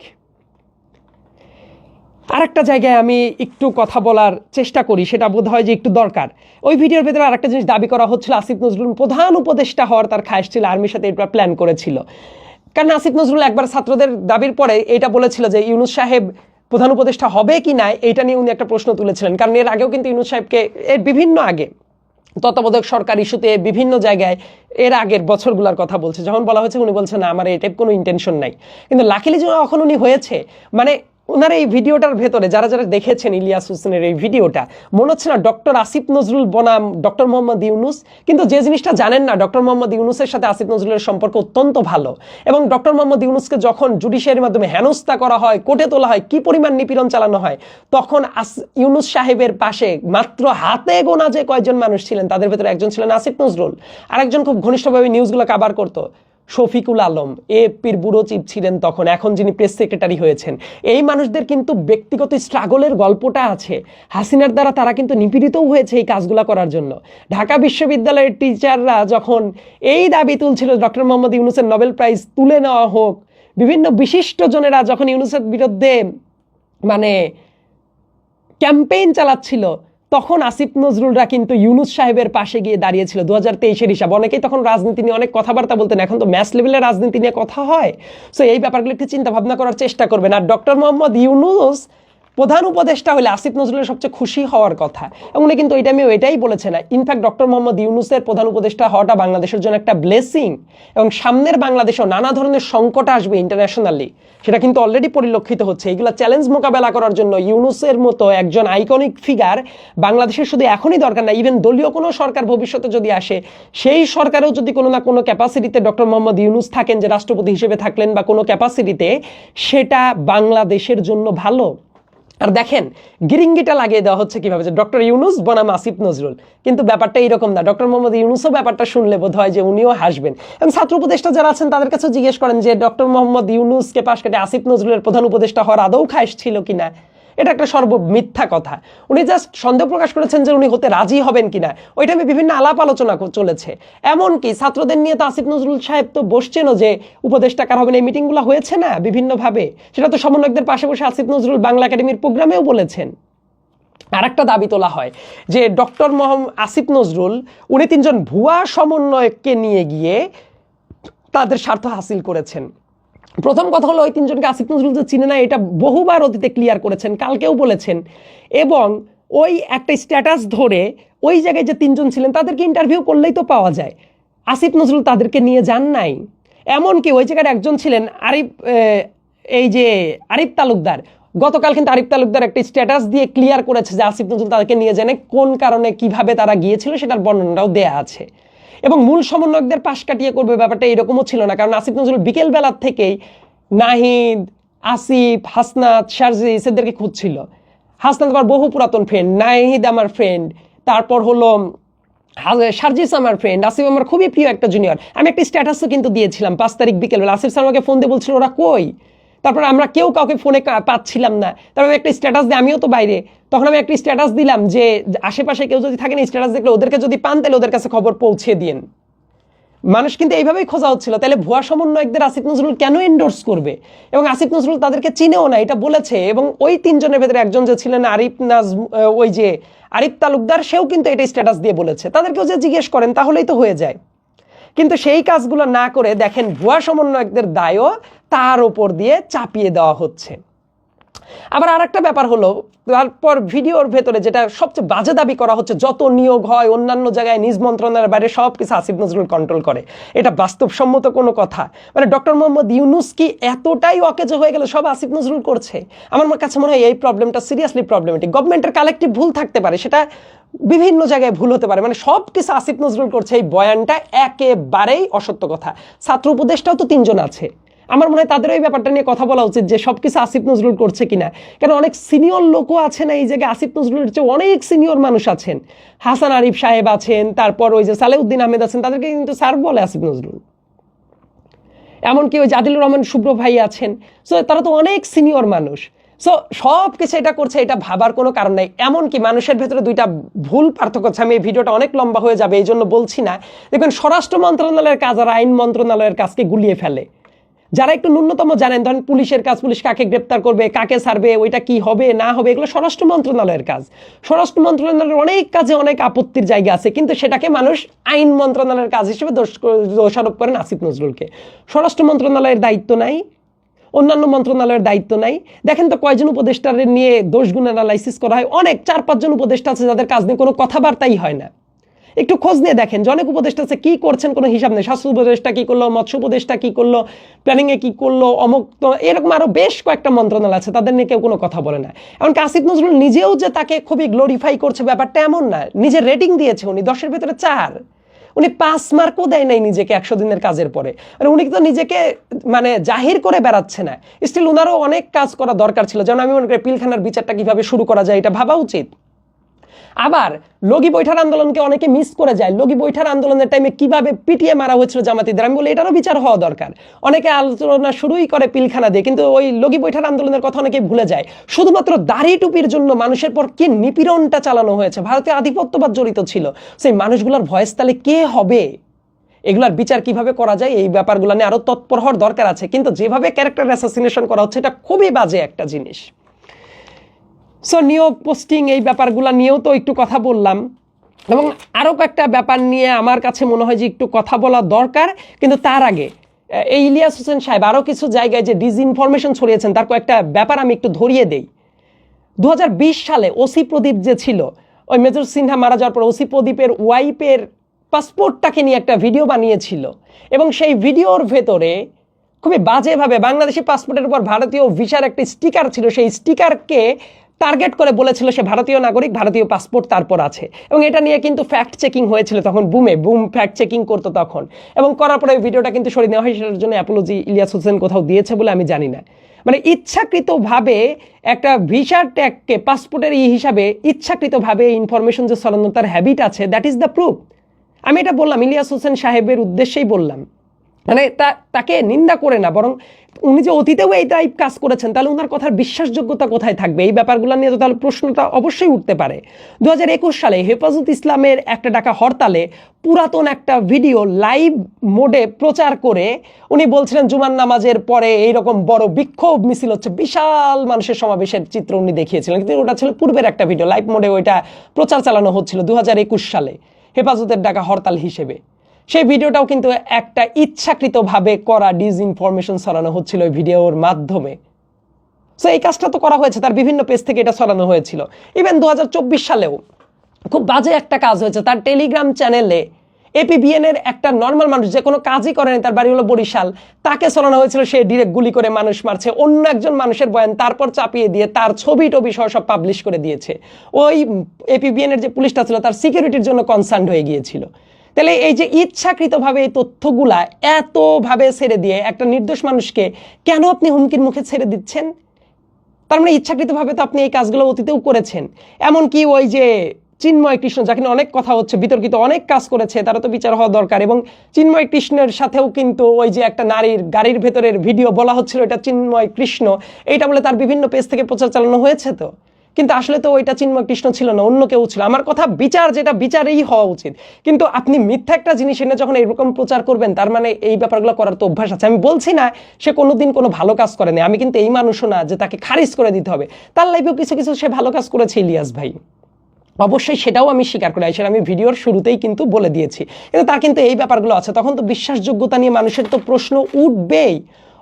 আরেকটা জায়গায় আমি একটু কথা বলার চেষ্টা করি, সেটা বোধ হয় যে একটু দরকার। ওই ভিডিওর ভেতরে আরেকটা জিনিস দাবি করা হচ্ছিল, আসিফ নজরুল প্রধান উপদেষ্টা হওয়ার তার খায়েশ ছিল, আর্মির সাথে এটা প্ল্যান করেছিল। কারণ আসিফ নজরুল একবার ছাত্রদের দাবির পরে এটা বলেছিল যে ইউনূস সাহেব প্রধান উপদেষ্টা হবে কি না, এটা নিয়ে উনি একটা প্রশ্ন তুলেছিলেন। কারণ এর আগেও কিন্তু ইউনূস সাহেবকে, এর বিভিন্ন আগে তত্ত্বাবধায়ক সরকার ইস্যুতে বিভিন্ন জায়গায় এর আগের বছরগুলোর কথা বলছে, যখন বলা হয়েছে উনি বলছেন না আমার এই টাইপ কোনো ইন্টেনশন নাই। কিন্তু লাকিলি যখন উনি হয়েছে, মানে ওনার এই ভিডিওটার ভেতরে যারা যারা দেখেছেন ইলিয়াস হোসেনের এই ভিডিওটা, মনে হচ্ছে না ডক্টর আসিফ নজরুল বনাম ডক্টর মোহাম্মদ ইউনুস। কিন্তু যে জিনিসটা জানেন না, ডক্টর মোহাম্মদ ইউনুসের সাথে আসিফ নজরুলের সম্পর্ক অত্যন্ত ভালো, এবং ডক্টর মোহাম্মদ ইউনুসকে যখন জুডিশিয়ারির মাধ্যমে হেনস্থা করা হয়, কোর্টে তোলা হয়, কি পরিমাণ নিপীড়ন চালানো হয়, তখন ইউনুস সাহেবের পাশে মাত্র হাতে গোনা যে কয়েকজন মানুষ ছিলেন, তাদের ভেতরে একজন ছিলেন আসিফ নজরুল, আরেকজন খুব ঘনিষ্ঠভাবে নিউজগুলো কাভার করতো শফিকুল আলম, এপির ব্যুরো চিফ ছিলেন তখন, এখন যিনি প্রেস সেক্রেটারি হয়েছেন। এই মানুষদের কিন্তু ব্যক্তিগত স্ট্রাগলের গল্পটা আছে। হাসিনার দ্বারা তারা কিন্তু নিপীড়িতও হয়েছে এই কাজগুলো করার জন্য। ঢাকা বিশ্ববিদ্যালয়ের টিচাররা যখন এই দাবি তুলছিল ডক্টর মোহাম্মদ ইউনুসের নোবেল প্রাইজ তুলে নেওয়া হোক, বিভিন্ন বিশিষ্ট জনেরা যখন ইউনুসের বিরুদ্ধে মানে ক্যাম্পেইন চালাচ্ছিল, তখন আসিফ নজরুলরা কিন্তু ইউনুস সাহেবের পাশে গিয়ে দাঁড়িয়েছিল। 2023-এর হিসাব, অনেকেই তখন রাজনীতি নিয়ে অনেক কথাবার্তা বলতেন, এখন তো ম্যাস লেভেলের রাজনীতি নিয়ে কথা হয়। সো এই ব্যাপারগুলো একটু চিন্তা ভাবনা করার চেষ্টা করবেন। আর ডক্টর মোহাম্মদ ইউনুস প্রধান উপদেষ্টা হলে আসিফ নজরুলের সবচেয়ে খুশি হওয়ার কথা, এবং উনি কিন্তু ওইটা আমি ওইটাই বলেছেন। ইনফ্যাক্ট ডক্টর মোহাম্মদ ইউনুসের প্রধান উপদেষ্টা হওয়াটা বাংলাদেশের জন্য একটা ব্লেসিং, এবং সামনের বাংলাদেশেও নানা ধরনের সংকট আসবে ইন্টারন্যাশনালি, সেটা কিন্তু অলরেডি পরিলক্ষিত হচ্ছে। এইগুলো চ্যালেঞ্জ মোকাবেলা করার জন্য ইউনুসের মতো একজন আইকনিক ফিগার বাংলাদেশের শুধু এখনই দরকার না, ইভেন দলীয় কোনো সরকার ভবিষ্যতে যদি আসে, সেই সরকারেও যদি কোনো না কোনো ক্যাপাসিটিতে ডক্টর মোহাম্মদ ইউনুস থাকেন, যে রাষ্ট্রপতি হিসেবে থাকলেন বা কোনো ক্যাপাসিটিতে, সেটা বাংলাদেশের জন্য ভালো। আর দেখেন গিরিঙ্গিটা লাগিয়ে দেওয়া হচ্ছে কিভাবে, যে ডক্টর ইউনুস বনাম আসিফ নজরুল, কিন্তু ব্যাপারটা এইরকম না। ডক্টর মোহাম্মদ ইউনুসও ব্যাপারটা শুনলে বোধ হয় যে উনিও হাসবেন। এবং ছাত্র উপদেষ্টা যারা আছেন তাদের কাছে জিজ্ঞেস করেন যে ডক্টর মোহাম্মদ ইউনুসকে পাশ কাটে আসিফ নজরুলের প্রধান উপদেষ্টা হওয়ার আদৌ খায়েশ ছিল কিনা। এটা একটা মিথ্যা কথা। উনি জাস্ট সন্দেহ প্রকাশ করেছেন যে উনি হতে রাজি হবেন কিনা, ওইটা আমি বিভিন্ন আলাপ আলোচনা চলেছে। এমনকি ছাত্রদের নিয়ে তো আসিফ নজরুল সাহেব তো বসছেনও, যে উপদেষ্টা কার হবেন, এই মিটিংগুলো হয়েছে না বিভিন্নভাবে, সেটা তো সমন্বয়কদের পাশে বসে আসিফ নজরুল বাংলা একাডেমির প্রোগ্রামেও বলেছেন। আর একটা দাবি তোলা হয় যে ডক্টর আসিফ নজরুল উনি 3 জন ভুয়া সমন্বয়ককে নিয়ে গিয়ে তাদের স্বার্থ হাসিল করেছেন। প্রথম কথা হলো, ওই 3 জনকে আসিফ নজরুল যে চিনে না, এটা বহুবার অতীতে ক্লিয়ার করেছেন, কালকেও বলেছেন। এবং ওই একটা স্ট্যাটাস ধরে ওই জায়গায় যে 3 জন ছিলেন তাদেরকে ইন্টারভিউ করলেই তো পাওয়া যায়। আসিফ নজরুল তাদেরকে নিয়ে যান নাই। এমনকি ওই জায়গায় একজন ছিলেন আরিফ তালুকদার। গতকাল কিন্তু আরিফ তালুকদার একটা স্ট্যাটাস দিয়ে ক্লিয়ার করেছে যে আসিফ নজরুল তাদেরকে নিয়ে জানে, কোন কারণে কিভাবে তারা গিয়েছিল সেটার বর্ণনাটাও দেয়া আছে। এবং মূল সমন্বয়কদের পাশ কাটিয়ে করবে ব্যাপারটা এরকমও ছিল না, কারণ আসিফ নজরুল বিকেলবেলার থেকেই নাহিদ, আসিফ, হাসনাত, শারজিস এদেরকে খুঁজছিল। হাসনাত আমার বহু পুরাতন ফ্রেন্ড, নাহিদ আমার ফ্রেন্ড, তারপর হলো শারজিস আমার ফ্রেন্ড, আসিফ আমার খুবই প্রিয় একটা জুনিয়র। আমি একটা স্ট্যাটাসও কিন্তু দিয়েছিলাম 5 তারিখ বিকেলবেলা। আসিফ স্যার আমাকে ফোন দিয়ে বলছিল ওরা কই, তারপর আমরা কেউ কাউকে ফোনে পাচ্ছিলাম না। তারপর আমি একটা স্ট্যাটাস দিই, আমিও তো বাইরে, তখন আমি একটা স্ট্যাটাস দিলাম যে আশেপাশে কেউ যদি থাকেন স্ট্যাটাস দেখলে ওদেরকে যদি পান তাহলে ওদের কাছে খবর পৌঁছে দিন। মানুষ কিন্তু এইভাবেই খোঁজা হচ্ছিল। তাহলে ভুয়া সমন্বয়কদের আসিফ নজরুল কেন এন্ডোর্স করবে? এবং আসিফ নজরুল তাদেরকে চিনেও না, এটা বলেছে। এবং ওই 3 জনের ভেতরে একজন যে ছিলেন আরিফ তালুকদার, সেও কিন্তু এটা স্ট্যাটাস দিয়ে বলেছে। তাদেরকেও যে জিজ্ঞেস করেন তাহলেই তো হয়ে যায়। কিন্তু সেই কাজগুলো না করে দেখেন ভুয়া সমন্বয়কদের দায়ও তার উপর দিয়ে চাপিয়ে দেওয়া হচ্ছে। আবার আরেকটা ব্যাপার হলো, তারপর ভিডিওর ভেতরে যেটা সবচেয়ে বাজে দাবি করা হচ্ছে, যত নিয়োগ হয় অন্যান্য জায়গায় নিজ মন্ত্রণালয়ের বাইরে সব কিছু আসিফ নজরুল কন্ট্রোল করে। এটা বাস্তবসম্মত কোনো কথা? মানে ডক্টর মোহাম্মদ ইউনুস কি এতটাই অকেজো হয়ে গেল সব আসিফ নজরুল করছে? আমার কাছে মনে হয় এই প্রবলেমটা সিরিয়াসলি প্রবলেমেটিক। গভর্নমেন্টের কালেকটিভ ভুল থাকতে পারে, সেটা বিভিন্ন জায়গায় ভুল হতে পারে, মানে সব কিছু আসিফ নজরুল করছে, এই বয়ানটা একেবারেই অসত্য কথা। ছাত্র উপদেষ্টাও তো 3 জন আছে, আমার মনে হয় তাদের ওই ব্যাপারটা নিয়ে কথা বলা উচিত যে সবকিছু আসিফ নজরুল করছে কিনা। কারণ অনেক সিনিয়র লোকও আছে না এই জায়গায়, আসিফ নজরুলের চেয়ে অনেক সিনিয়র মানুষ আছেন। হাসান আরিফ সাহেব আছেন, তারপর ওই যে সালেউদ্দিন আহমেদ আছেন, তাদেরকে কিন্তু স্যার বলে আসিফ নজরুল। এমনকি ওই আদিলুর রহমান শুভ্র ভাই আছেন। সো তারা তো অনেক সিনিয়র মানুষ। সো সব কিছু এটা করছে, এটা ভাবার কোনো কারণ নাই। এমনকি মানুষের ভেতরে 2টা ভুল পার্থক্য আছে। আমি এই ভিডিওটা অনেক লম্বা হয়ে যাবে এই জন্য বলছি না। দেখবেন স্বরাষ্ট্র মন্ত্রণালয়ের কাজ আর আইন মন্ত্রণালয়ের কাজকে গুলিয়ে ফেলে। যারা একটু ন্যূনতম জানেন, ধরেন পুলিশের কাজ, পুলিশ কাকে গ্রেপ্তার করবে, কাকে ছাড়বে, ওইটা কি হবে না হবে, এগুলো স্বরাষ্ট্র মন্ত্রণালয়ের কাজ। স্বরাষ্ট্র মন্ত্রণালয়ের অনেক কাজে অনেক আপত্তির জায়গা আছে, কিন্তু সেটাকে মানুষ আইন মন্ত্রণালয়ের কাজ হিসেবে দোষারোপ করেন আসিফ নজরুলকে। স্বরাষ্ট্র মন্ত্রণালয়ের দায়িত্ব নাই, অন্যান্য মন্ত্রণালয়ের দায়িত্ব নাই। দেখেন তো কয়জন উপদেষ্টার নিয়ে দোষগুণ অ্যানালাইসিস করা হয়, অনেক 4-5 জন উপদেষ্টা আছে যাদের কাজ নিয়ে কোনো কথাবার্তাই হয় না। একটু খোঁজ নিয়ে দেখেন যে অনেক উপদেষ্টা আছে কি করছেন কোনো হিসাব নেই। স্বাস্থ্য উপদেষ্টা কি করলো, মৎস্য উপদেষ্টা কি করলো, প্ল্যানিংয়ে কি করলো, অমুক তো এরকম আরো বেশ কয়েকটা মন্ত্রণালয় আছে, তাদের নিয়ে কেউ কোনো কথা বলে না। এমনকি আসিফ নজরুল নিজেও যে তাকে খুবই গ্লোরিফাই করছে ব্যাপারটা এমন না। নিজের রেটিং দিয়েছে উনি 10-এর ভেতরে 4, উনি 5 মার্কও দেয় নাই নিজেকে 100 দিনের কাজের পরে। উনি তো নিজেকে মানে জাহির করে বেড়াচ্ছে না। স্টিল উনারও অনেক কাজ করা দরকার ছিল, যেমন আমি মনে করি পিলখানার বিচারটা কিভাবে শুরু করা যায় এটা ভাবা উচিত। আবার লগি বৈঠার আন্দোলনকে অনেকে মিস করে যায়। লগি বৈঠার আন্দোলনের টাইমে কিভাবে পিটিয়ে মারা হয়েছিল জামাতিদের, আমি বলি এটারও বিচার হওয়া দরকার। অনেকে আলোচনা শুরুই করে পিলখানা দিয়ে, কিন্তু ওই লগি বৈঠার আন্দোলনের কথা অনেকে ভুলে যায়। শুধুমাত্র দাড়ি টুপির জন্য মানুষের পর কি নিপীড়নটা চালানো হয়েছে, ভারতীয় আধিপত্যবাদ জড়িত ছিল। সেই মানুষগুলোর ভয়েস তাহলে কে হবে? এগুলার বিচার কিভাবে করা যায় এই ব্যাপারগুলো নিয়ে আরো তৎপর হওয়ার দরকার আছে। কিন্তু যেভাবে ক্যারেক্টার অ্যাসাসিনেশন করা হচ্ছে এটা খুবই বাজে একটা জিনিস। সো নিয়োগ পোস্টিং এই ব্যাপারগুলো নিয়েও তো একটু কথা বললাম, এবং আরও কয়েকটা ব্যাপার নিয়ে আমার কাছে মনে হয় যে একটু কথা বলা দরকার। কিন্তু তার আগে এই ইলিয়াস হোসেন সাহেব আরও কিছু জায়গায় যে ডিসইনফরমেশন ছড়িয়েছেন তার কয়েকটা ব্যাপার আমি একটু ধরিয়ে দেই। 2020 সালে ওসি প্রদীপ যে ছিল, ওই মেজর সিনহা মারা যাওয়ার পর ওসি প্রদীপের ওয়াইফের পাসপোর্টটাকে নিয়ে একটা ভিডিও বানিয়েছিল, এবং সেই ভিডিওর ভেতরে খুবই বাজেভাবে বাংলাদেশি পাসপোর্টের উপর ভারতীয় ভিসার একটা স্টিকার ছিল, সেই স্টিকারকে টার্গেট করে বলেছিল সে ভারতীয় নাগরিক, ভারতীয় পাসপোর্ট তারপর আছে। এবং এটা নিয়ে কিন্তু ফ্যাক্ট চেকিং হয়েছিল তখন, বুম ফ্যাক্ট চেকিং করতো তখন, এবং করার পরে ভিডিওটা কিন্তু সরিয়ে নেওয়া হয়। সেটার জন্য অ্যাপোলজি ইলিয়াস হোসেন কোথাও দিয়েছে বলে আমি জানি না। মানে ইচ্ছাকৃতভাবে একটা ভিসার ট্যাগকে পাসপোর্টের হিসাবে ইচ্ছাকৃতভাবে ইনফরমেশন যে ছড়ানো তার হ্যাবিট আছে, দ্যাট ইজ দ্য প্রুফ। আমি এটা বললাম ইলিয়াস হোসেন সাহেবের উদ্দেশ্যেই বললাম, মানে তাকে নিন্দা করে না, বরং উনি যে অতীতেও এই টাইপ কাজ করেছেন তাহলে ওনার কথার বিশ্বাসযোগ্যতা কোথায় থাকবে? এই ব্যাপারগুলো নিয়ে তো তাহলে প্রশ্নটা অবশ্যই উঠতে পারে। 2021 সালে হেফাজত ইসলামের একটা ডাকা হরতালে পুরাতন একটা ভিডিও লাইভ মোডে প্রচার করে উনি বলছিলেন জুমার নামাজের পরে এইরকম বড় বিক্ষোভ মিছিল হচ্ছে, বিশাল মানুষের সমাবেশের চিত্র উনি দেখিয়েছিলেন, কিন্তু ওটা ছিল পূর্বের একটা ভিডিও, লাইভ মোডে ওইটা প্রচার চালানো হচ্ছিল 2021 সালে হেফাজতের ডাকা হরতাল হিসেবে। সেই ভিডিওটাও কিন্তু একটা ইচ্ছাকৃতভাবে করা ডিসইনফরমেশন ছড়ানো হচ্ছিল ওই ভিডিওর মাধ্যমে। সো এই কাজটা তো করা হয়েছে, তার বিভিন্ন পেজ থেকে এটা ছড়ানো হয়েছিল। ইভেন 2024 সালেও খুব বাজে একটা কাজ হয়েছে, তার টেলিগ্রাম চ্যানেলে APBN এর একটা নর্মাল মানুষ যে কোনো কাজই করেনি, তার বাড়ি হলো বরিশাল, তাকে ছড়ানো হয়েছিল সে ডিরেক্ট গুলি করে মানুষ মারছে, অন্য একজন মানুষের বয়ান তারপর চাপিয়ে দিয়ে তার ছবি টবি সহ সব পাবলিশ করে দিয়েছে। ওই APBN এর যে পুলিশটা ছিল তার সিকিউরিটির জন্য কনসার্ন হয়ে গিয়েছিল। তাহলে এই যে ইচ্ছাকৃতভাবে এই তথ্যগুলা এতভাবে ছেড়ে দিয়ে একটা নির্দোষ মানুষকে কেন আপনি হুমকির মুখে ছেড়ে দিচ্ছেন? তার মানে ইচ্ছাকৃতভাবে তো আপনি এই কাজগুলো অতীতেও করেছেন। এমনকি ওই যে চিন্ময় কৃষ্ণ, যাকে অনেক কথা হচ্ছে, বিতর্কিত অনেক কাজ করেছে, তারা তো বিচার হওয়া দরকার। এবং চিন্ময় কৃষ্ণের সাথেও কিন্তু ওই যে একটা নারীর গাড়ির ভেতরের ভিডিও বলা হচ্ছিল এটা চিন্ময় কৃষ্ণ, এইটা বলে তার বিভিন্ন পেজ থেকে প্রচার চালানো হয়েছে। তো কিন্তু আসলে তো ওইটা চিন্ময় কৃষ্ণ ছিল না, অন্য কেউ ছিল। আমার কথা বিচার যেটা বিচারেই হওয়া উচিত, কিন্তু আপনি মিথ্যা একটা জিনিস এনে যখন এরকম প্রচার করবেন তার মানে এই ব্যাপারগুলো করার তো অভ্যাস আছে। আমি বলছি না সে কোনোদিন কোনো ভালো কাজ করেনি, আমি কিন্তু এই মানুষও না যে তাকে খারিজ করে দিতে হবে। তার লাইফেও কিছু কিছু সে ভালো কাজ করেছে ইলিয়াস ভাই, অবশ্যই সেটাও আমি স্বীকার করি, সেটা আমি ভিডিওর শুরুতেই কিন্তু বলে দিয়েছি। কিন্তু তার কিন্তু এই ব্যাপারগুলো আছে, তখন তো বিশ্বাসযোগ্যতা নিয়ে মানুষের তো প্রশ্ন উঠবেই,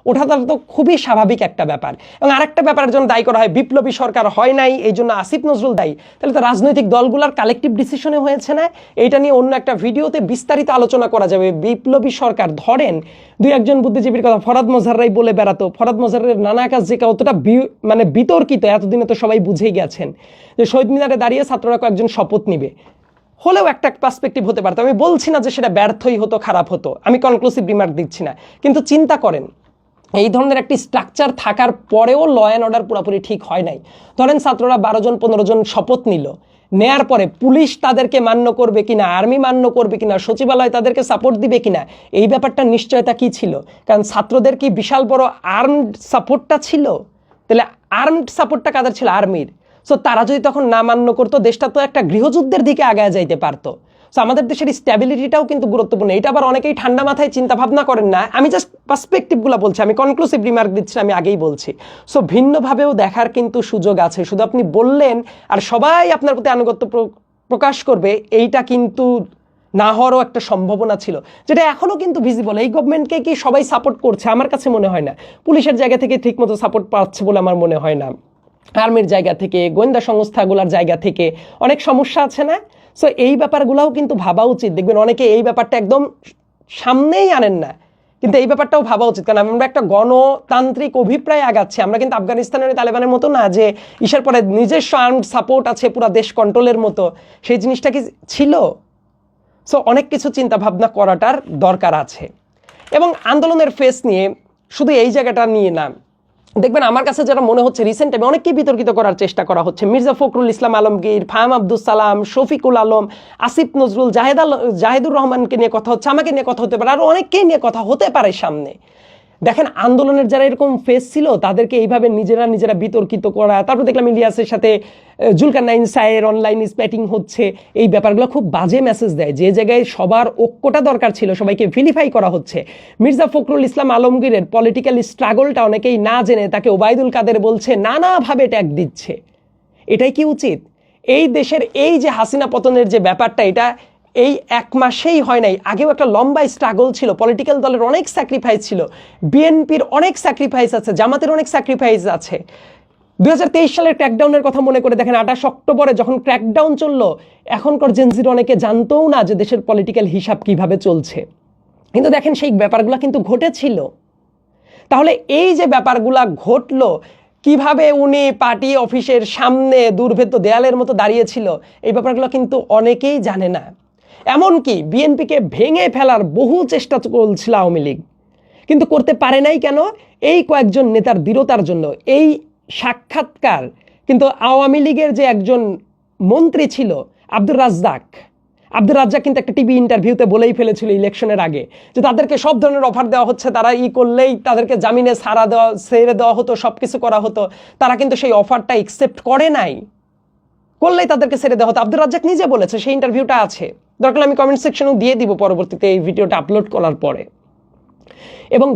ওঠাটা তো খুবই স্বাভাবিক একটা ব্যাপার। এবং আরেকটা ব্যাপারের জন্য দায়ী করা হয় বিপ্লবী সরকার হয় নাই এই জন্য আসিফ নজরুল দায়ী, তাহলে তো রাজনৈতিক দলগুলোর কালেকটিভ ডিসিশনে হয়েছে না? এইটা নিয়ে অন্য একটা ভিডিওতে বিস্তারিত আলোচনা করা যাবে। বিপ্লবী সরকার ধরেন দুই একজন বুদ্ধিজীবীর কথা ফরাদ মোজাহাররাই বলে বেড়াতো, ফরাদ মোজাহারের নানা কাজ যে কতটা মানে বিতর্কিত এতদিনে তো সবাই বুঝেই গেছেন, যে শহীদ মিনারে দাঁড়িয়ে ছাত্ররা কয়েকজন শপথ নিবে, হলেও একটা পার্সপেক্টিভ হতে পারতো। আমি বলছি না যে সেটা ব্যর্থই হতো, খারাপ হতো, আমি কনক্লুসিভ রিমার্ক দিচ্ছি না, কিন্তু চিন্তা করেন এই ধরনের একটি স্ট্রাকচার থাকার পরেও ল অ্যান্ড অর্ডার পুরোপুরি ঠিক হয় নাই। ধরেন ছাত্ররা 12 জন 15 জন শপথ নিল, নেয়ার পরে পুলিশ তাদেরকে মান্য করবে কিনা, আর্মি মান্য করবে কিনা, সচিবালয় তাদেরকে সাপোর্ট দিবে কিনা, এই ব্যাপারটার নিশ্চয়তা কি ছিল? কারণ ছাত্রদের কি বিশাল বড় আর্মড সাপোর্টটা ছিল? তাহলে আর্মড সাপোর্টটা কাদের ছিল? আর্মির। সো তারা যদি তখন না মান্য করতো, দেশটা তো একটা গৃহযুদ্ধের দিকে আগায় যাইতে পারতো। সো আমাদের দেশের স্ট্যাবিলিটিটাও কিন্তু গুরুত্বপূর্ণ। এটা আবার অনেকেই ঠান্ডা মাথায় চিন্তা ভাবনা করেন না, আমি জাস্ট পার্সপেক্টিভগুলো বলছি, আমি কনক্লুসিভ রিমার্ক দিচ্ছি, আমি আগেই বলছি। সো ভিন্নভাবেও দেখার কিন্তু সুযোগ আছে, শুধু আপনি বললেন আর সবাই আপনার প্রতি আনুগত্য প্রকাশ করবে এইটা কিন্তু না হওয়ারও একটা সম্ভাবনা ছিল, যেটা এখনও কিন্তু ভিজিবল। এই গভর্নমেন্টকে কি সবাই সাপোর্ট করছে? আমার কাছে মনে হয় না। পুলিশের জায়গা থেকে ঠিকমতো সাপোর্ট পাচ্ছে বলে আমার মনে হয় না, আর্মির জায়গা থেকে, গোয়েন্দা সংস্থাগুলোর জায়গা থেকে অনেক সমস্যা আছে না? সো এই ব্যাপারগুলোও কিন্তু ভাবা উচিত। দেখবেন অনেকে এই ব্যাপারটা একদম সামনেই আনেন না, কিন্তু এই ব্যাপারটাও ভাবা উচিত, কারণ আমরা একটা গণতান্ত্রিক অভিপ্রায় আগাচ্ছি। আমরা কিন্তু আফগানিস্তানের তালেবানের মতো না যে ইসার পরে নিজস্ব আর্মড সাপোর্ট আছে পুরো দেশ কন্ট্রোলের মতো, সেই জিনিসটা কি ছিল? সো অনেক কিছু চিন্তা ভাবনা করাটার দরকার আছে। এবং আন্দোলনের ফেস নিয়ে শুধু এই জায়গাটা নিয়ে না, দেখবেন আমার কাছে যেটা মনে হচ্ছে রিসেন্ট টাইমে অনেককেই বিতর্কিত করার চেষ্টা করা হচ্ছে। মির্জা ফখরুল ইসলাম আলমগীর, ফাহাম আব্দুল সালাম, শফিকুল আলম, আসিফ নজরুল, জাহেদুর রহমানকে নিয়ে কথা হচ্ছে, আমাকে নিয়ে কথা হতে পারে, আর অনেককেই নিয়ে কথা হতে পারে সামনে। দেখেন আন্দোলনের যারা এরকম ফেস ছিল তাদেরকে এইভাবে নিজেরা বিতর্কিত করা, তারপর দেখলাম ইলিয়াসের সাথে জুলকারনাইন সায়ের অনলাইন স্প্যাটিং হচ্ছে, এই ব্যাপারগুলো খুব বাজে মেসেজ দেয়। যে জায়গায় সবার ঐক্যটা দরকার ছিল সবাইকে ভিলিফাই করা হচ্ছে। মির্জা ফখরুল ইসলাম আলমগীরের পলিটিক্যাল স্ট্রাগলটা অনেকেই না জেনে তাকে ওবায়দুল কাদের বলছে, নানাভাবে ট্যাগ দিচ্ছে। এটাই কি উচিত? এই দেশের এই যে হাসিনা পতনের যে ব্যাপারটা, এটা এই এক মাসেই হয় নাই, আগেও একটা লম্বা স্ট্রাগল ছিল, পলিটিক্যাল দলের অনেক স্যাক্রিফাইস ছিল, বিএনপির অনেক স্যাক্রিফাইস আছে, জামাতের অনেক স্যাক্রিফাইস আছে। 2023 সালের ক্র্যাকডাউনের কথা মনে করে দেখেন, 28 অক্টোবরে যখন ক্র্যাকডাউন চললো, এখনকার জেনজির অনেকে জানতও না যে দেশের পলিটিক্যাল হিসাব কিভাবে চলছে, কিন্তু দেখেন সেই ব্যাপারগুলো কিন্তু ঘটেছিল। তাহলে এই যে ব্যাপারগুলা ঘটলো, কিভাবে উনি পার্টি অফিসের সামনে দুর্ভেদ্য দেয়ালের মতো দাঁড়িয়েছিল, এই ব্যাপারগুলো কিন্তু অনেকেই জানে না। এমনকি বিএনপিকে ভেঙে ফেলার বহু চেষ্টা চলছিল আওয়ামী লীগ, কিন্তু করতে পারে নাই কেন? এই কয়েকজন নেতার দৃঢ়তার জন্য। এই সাক্ষাৎকার কিন্তু আওয়ামী লীগের যে একজন মন্ত্রী ছিল আব্দুর রাজ্জাক কিন্তু একটা টিভি ইন্টারভিউতে বলেই ফেলেছিল ইলেকশনের আগে যে তাদেরকে সব ধরনের অফার দেওয়া হচ্ছে, তারা করলেই তাদেরকে জামিনে ছেড়ে দেওয়া হতো, সব কিছু করা হতো। তারা কিন্তু সেই অফারটা একসেপ্ট করে নাই, করলেই তাদেরকে ছেড়ে দেওয়া হতো। আব্দুর রাজ্জাক নিজে বলেছে, সেই ইন্টারভিউটা আছে, দরকার আমি কমেন্ট সেকশনেও দিয়ে দিব পরবর্তীতে এই ভিডিওটা আপলোড করার পরে। এবং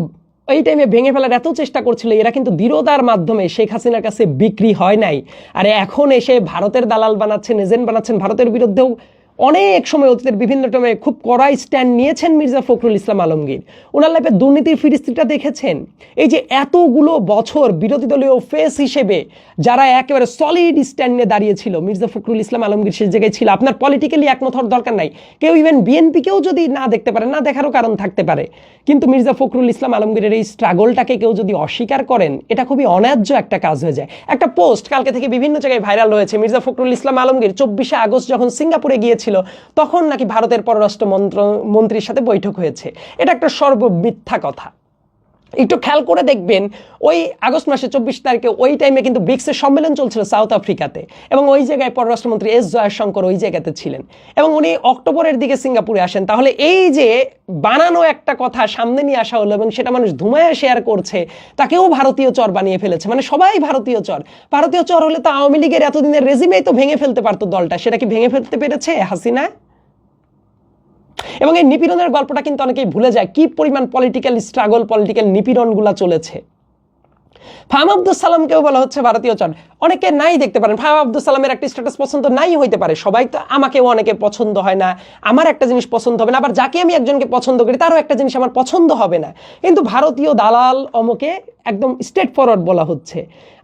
এই টাইমে ভেঙে ফেলার এত চেষ্টা করছিল, এরা কিন্তু দৃঢ়তার মাধ্যমে শেখ হাসিনার কাছে বিক্রি হয় নাই। আর এখন এসে ভারতের দালাল বানাচ্ছেন, এজেন্ট বানাচ্ছেন। ভারতের বিরুদ্ধেও অনেক সময় অতীতের বিভিন্ন টাইমে খুব কড়া স্ট্যান্ড নিয়েছেন মির্জা ফখরুল ইসলাম আলমগীর। ওনার লাইফে দুর্নীতির ফিরিস্তিটা দেখেছেন। এই যে এতগুলো বছর বিরোধী দলীয় ফেস হিসেবে যারা একেবারে সলিড স্ট্যান্ড নিয়ে দাঁড়িয়েছিল, মির্জা ফখরুল ইসলাম আলমগীর সেই জায়গায় ছিল। আপনার পলিটিক্যালি একমত হওয়ার দরকার নাই, কেউ ইভেন বিএনপিকেও যদি না দেখতে পারে, না দেখারও কারণ থাকতে পারে, কিন্তু মির্জা ফখরুল ইসলাম আলমগীরের এই স্ট্রাগলটাকে কেউ যদি অস্বীকার করেন, এটা খুবই অন্যায্য একটা কাজ হয়ে যায়। একটা পোস্ট কালকে থেকে বিভিন্ন জায়গায় ভাইরাল হয়েছে, মির্জা ফখরুল ইসলাম আলমগীর 24শে আগস্ট যখন সিঙ্গাপুরে গিয়েছিল তখন নাকি ভারতের পররাষ্ট্র মন্ত্রীর সাথে বৈঠক হয়েছে। এটা একটা সর্বমিথ্যা কথা। একটু খেয়াল করে দেখবেন, ওই আগস্ট মাসে 24 তারিখে ওই টাইমে কিন্তু ব্রিক্সের সম্মেলন চলছিল সাউথ আফ্রিকাতে, এবং ওই জায়গায় পররাষ্ট্রমন্ত্রী এস জয়শঙ্কর ওই জায়গাতে ছিলেন, এবং উনি অক্টোবরের দিকে সিঙ্গাপুরে আসেন। তাহলে এই যে বানানো একটা কথা সামনে নিয়ে আসা হলো এবং সেটা মানুষ ধুমায়া শেয়ার করছে, তাকেও ভারতীয় চর বানিয়ে ফেলেছে। মানে সবাই ভারতীয় চর। ভারতীয় চর হলে তো আওয়ামী লীগের এতদিনের রেজিমেই তো ভেঙে ফেলতে পারতো দলটা, সেটা কি ভেঙে ফেলতে পেরেছে হাসিনা? এবং এই নিপীড়নের গল্পটা কিন্তু অনেকেই ভুলে যায়, কি পরিমাণ পলিটিক্যাল স্ট্রাগল, পলিটিক্যাল নিপীড়নগুলো চলেছে। ফাহাম আব্দুল সালামকেও বলা হচ্ছে ভারতীয় চর। অনেকে নাই দেখতে পারেন, ফাহাম আব্দুল সালামের একটা স্ট্যাটাস পছন্দ নাই হইতে পারে, সবাই তো, আমাকেও অনেকে পছন্দ হয় না, আমার একটা জিনিস পছন্দ হবে না, আবার যাকে আমি একজনকে পছন্দ করি তারও একটা জিনিস আমার পছন্দ হবে না, কিন্তু ভারতীয় দালাল অমকে একদম স্ট্রেট ফরওয়ার্ড বলা হচ্ছে।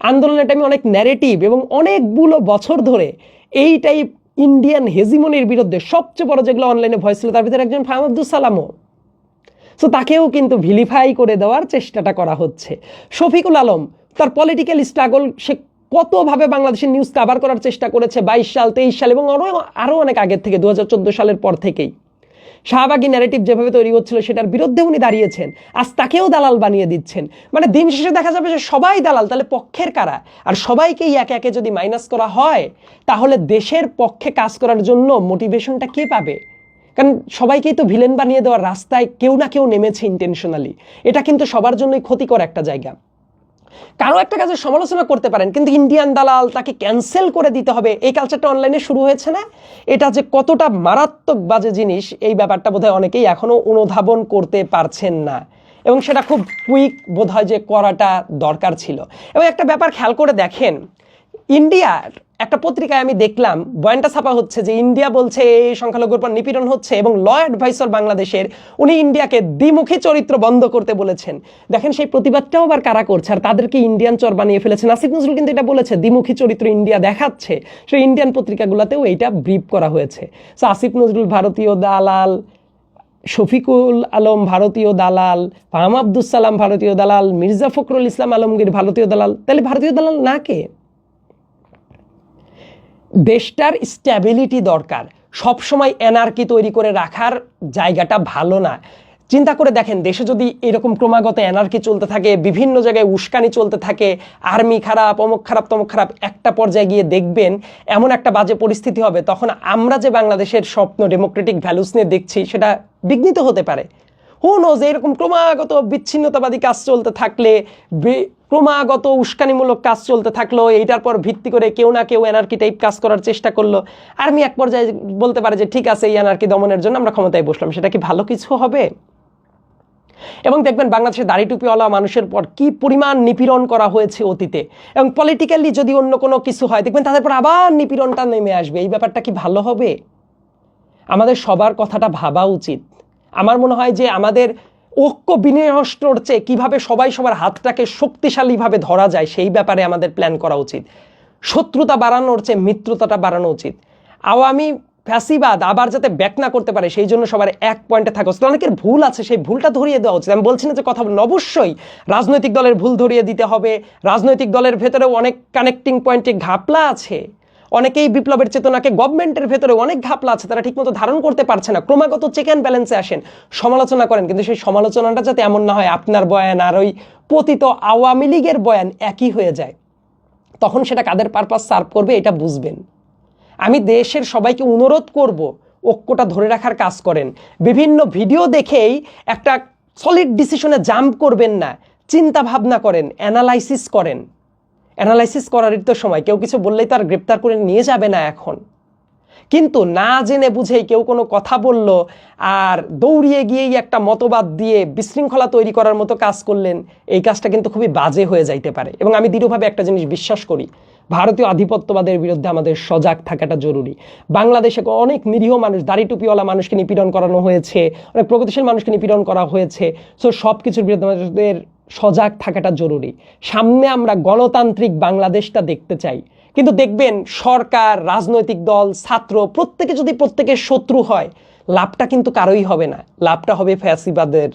আন্দোলনের টাইমে অনেক ন্যারেটিভ এবং অনেকগুলো বছর ধরে এই টাইপ ইন্ডিয়ান হেজিমনির বিরুদ্ধে সবচেয়ে বড় যেগুলো অনলাইনে ভয়েস ছিল, তার ভিতরে একজন ফাহাম আব্দুল সালামও। সো তাকেও কিন্তু ভিলিফাই করে দেওয়ার চেষ্টাটা করা হচ্ছে। শফিকুল আলম তার পলিটিক্যাল স্ট্রাগল সে কতভাবে বাংলাদেশের নিউজ কাভার করার চেষ্টা করেছে 22 সাল, 23 সাল এবং আরও অনেক আগের থেকে, 2014 সালের পর থেকেই শাহবাগী ন্যারেটিভ যেভাবে তৈরি হচ্ছিল সেটার বিরুদ্ধে উনি দাঁড়িয়েছেন। আজ তাকেও দালাল বানিয়ে দিচ্ছেন। মানে দিন শেষে দেখা যাবে যে সবাই দালাল, তাহলে পক্ষের কারা? আর সবাইকেই একে একে যদি মাইনাস করা হয়, তাহলে দেশের পক্ষে কাজ করার জন্য মোটিভেশনটা কে পাবে? কারণ সবাইকেই তো ভিলেন বানিয়ে দেওয়ার রাস্তায় কেউ না কেউ নেমেছে ইন্টেনশনালি। এটা কিন্তু সবার জন্যই ক্ষতিকর একটা জায়গা। কারো একটা কাজের সমালোচনা করতে পারেন, কিন্তু ইন্ডিয়ান দালাল তাকে ক্যান্সেল করে দিতে হবে, এই কালচারটা অনলাইনে শুরু হয়েছে না? এটা যে কতটা মারাত্মক বাজে জিনিস, এই ব্যাপারটা বোধহয় অনেকেই এখনো অনুধাবন করতে পারছেন না, এবং সেটা খুব কুইক বোধহয় যে করাটা দরকার ছিল। এবং একটা ব্যাপার খেয়াল করে দেখেন, ইন্ডিয়ার একটা পত্রিকায় আমি দেখলাম বয়ানটা ছাপা হচ্ছে যে ইন্ডিয়া বলছে এই সংখ্যালঘুর উপর নিপীড়ন হচ্ছে এবং ল অ্যাডভাইসর বাংলাদেশের উনি ইন্ডিয়াকে দ্বিমুখী চরিত্র বন্ধ করতে বলেছেন। দেখেন সেই প্রতিবাদটাও আবার কারা করছে, আর তাদেরকে ইন্ডিয়ান চর বানিয়ে ফেলেছেন। আসিফ নজরুল কিন্তু এটা বলেছে, দ্বিমুখী চরিত্র ইন্ডিয়া দেখাচ্ছে, সেই ইন্ডিয়ান পত্রিকাগুলোতেও এইটা ব্রিফ করা হয়েছে। সো আসিফ নজরুল ভারতীয় দালাল, শফিকুল আলম ভারতীয় দালাল, ফাহাম আব্দুস সালাম ভারতীয় দালাল, মির্জা ফখরুল ইসলাম আলমগীর ভারতীয় দালাল, তাহলে ভারতীয় দালাল না কে? দেশটার স্ট্যাবিলিটি দরকার, সবসময় এনার্কি তৈরি করে রাখার জায়গাটা ভালো না। চিন্তা করে দেখেন, দেশে যদি এরকম ক্রমাগত এনার্কি চলতে থাকে, বিভিন্ন জায়গায় উস্কানি চলতে থাকে, আর্মি খারাপ, অমুক খারাপ, তমুক খারাপ, একটা পর্যায়ে গিয়ে দেখবেন এমন একটা বাজে পরিস্থিতি হবে, তখন আমরা যে বাংলাদেশের স্বপ্ন ডেমোক্রেটিক ভ্যালুস নিয়ে দেখছি সেটা বিঘ্নিত হতে পারে। হু নোজ, এরকম ক্রমাগত বিচ্ছিন্নতাবাদী কাজ চলতে থাকলে, ক্রমাগত উস্কানিমূলক কাজ চলতে থাকলো, এইটার পর ভিত্তি করে কেউ না কেউ এনার্কি টাইপ কাজ করার চেষ্টা করলো, আর্মি এক পর্যায়ে বলতে পারে যে ঠিক আছে, এই এনার্কি দমনের জন্য আমরা ক্ষমতায় বসলাম, সেটা কি ভালো কিছু হবে? এবং দেখবেন বাংলাদেশের দাড়ি টুপিওয়ালা মানুষের পর কি পরিমাণ নিপীড়ন করা হয়েছে অতীতে, এবং পলিটিক্যালি যদি অন্য কোনো কিছু হয় দেখবেন তাদের পর আবার নিপীড়নটা নেমে আসবে। এই ব্যাপারটা কি ভালো হবে? আমাদের সবার কথাটা ভাবা উচিত। আমার মনে হয় যে আমাদের ঐক্য বিনষ্টর চেয়ে কীভাবে সবাই সবার হাতটাকে শক্তিশালীভাবে ধরা যায় সেই ব্যাপারে আমাদের প্ল্যান করা উচিত। শত্রুতা বাড়ানোর চেয়ে মিত্রতাটা বাড়ানো উচিত। আওয়ামী ফ্যাসিবাদ আবার যাতে ব্যাক না করতে পারে সেই জন্য সবার এক পয়েন্টে থাকা উচিত। অনেকের ভুল আছে, সেই ভুলটা ধরিয়ে দেওয়া উচিত। আমি বলছি না যে কথা বলেন, অবশ্যই রাজনৈতিক দলের ভুল ধরিয়ে দিতে হবে। রাজনৈতিক দলের ভেতরেও অনেক কানেক্টিং পয়েন্টে ঘাপলা আছে, অনেকেই বিপ্লবের চেতনাকে গভর্নমেন্টের ভেতরে অনেক ঘাপলা আছে, তারা ঠিকমতো ধারণ করতে পারছে না। ক্রমাগত চেক অ্যান্ড ব্যালেন্সে আসেন, সমালোচনা করেন, কিন্তু সেই সমালোচনাটা যাতে এমন না হয় আপনার বয়ান আর ওই পতিত আওয়ামী লীগের বয়ান একই হয়ে যায়, তখন সেটা কাদের পারপাস সার্ভ করবে এটা বুঝবেন। আমি দেশের সবাইকে অনুরোধ করব ঐক্যটা ধরে রাখার কাজ করেন। বিভিন্ন ভিডিও দেখেই একটা সলিড ডিসিশনে জাম্প করবেন না, চিন্তা ভাবনা করেন, অ্যানালাইসিস করেন। অ্যানালাইসিস করারই তো সময়, কেউ কিছু বললেই তার গ্রেপ্তার করে নিয়ে যাবে না এখন। কিন্তু না জেনে বুঝেই কেউ কোনো কথা বলল আর দৌড়িয়ে গিয়েই একটা মতবাদ দিয়ে বিশৃঙ্খলা তৈরি করার মতো কাজ করলেন, এই কাজটা কিন্তু খুবই বাজে হয়ে যাইতে পারে। এবং আমি দৃঢ়ভাবে একটা জিনিস বিশ্বাস করি, ভারতীয় আধিপত্যবাদের বিরুদ্ধে আমাদের সজাগ থাকাটা জরুরি। বাংলাদেশে অনেক নিরীহ মানুষ, দাড়ি টুপিওয়ালা মানুষকে নিপীড়ন করানো হয়েছে, অনেক প্রগতিশীল মানুষকে নিপীড়ন করা হয়েছে। সো সব কিছুর বিরুদ্ধে আমাদের সজাগ থাকাটা জরুরি। সামনে আমরা গণতান্ত্রিক বাংলাদেশটা দেখতে চাই, কিন্তু দেখবেন সরকার, রাজনৈতিক দল, ছাত্র প্রত্যেকে যদি প্রত্যেকের শত্রু হয়, লাভটা কিন্তু কারোই হবে না, লাভটা হবে ফ্যাসিবাদের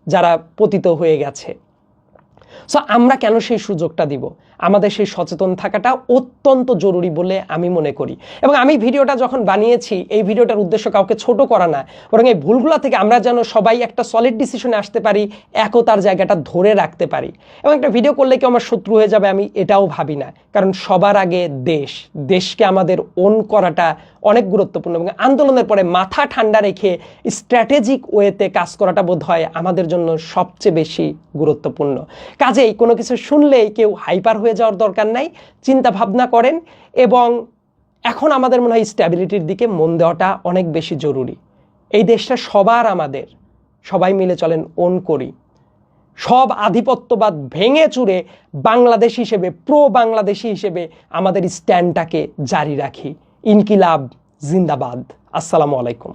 যারা পতিত হয়ে গেছে। সো আমরা কেন সেই সুযোগটা দিব? আমাদের সেই সচেতন থাকাটা অত্যন্ত জরুরি বলে আমি মনে করি। এবং আমি ভিডিওটা যখন বানিয়েছি, এই ভিডিওটার উদ্দেশ্য কাউকে ছোট করা না, বরং এই ভুলগুলো থেকে আমরা যেন সবাই একটা সলিড ডিসিশনে আসতে পারি, একতার জায়গাটা ধরে রাখতে পারি। এবং একটা ভিডিও করলে কেউ আমার শত্রু হয়ে যাবে আমি এটাও ভাবি না, কারণ সবার আগে দেশকে আমাদের ওন করাটা অনেক গুরুত্বপূর্ণ। এবং আন্দোলনের পরে মাথা ঠান্ডা রেখে স্ট্র্যাটেজিক ওয়েতে কাজ করাটা বোধ হয় আমাদের জন্য সবচেয়ে বেশি গুরুত্বপূর্ণ। কাজেই কোনো কিছু শুনলেই কেউ হাইপার হয়ে যাওয়ার দরকার নাই, চিন্তা ভাবনা করেন। এবং এখন আমাদের মনে হয় স্ট্যাবিলিটির দিকে মন দেওয়াটা অনেক বেশি জরুরি। এই দেশটা সবার, আমাদের, সবাই মিলে চলেন ওন করি, সব আধিপত্যবাদ ভেঙে চুরে বাংলাদেশ হিসেবে, প্রো বাংলাদেশি হিসেবে আমাদের স্ট্যান্ডটাকে জারি রাখি। ইনকিলাব জিন্দাবাদ। আসসালামু আলাইকুম।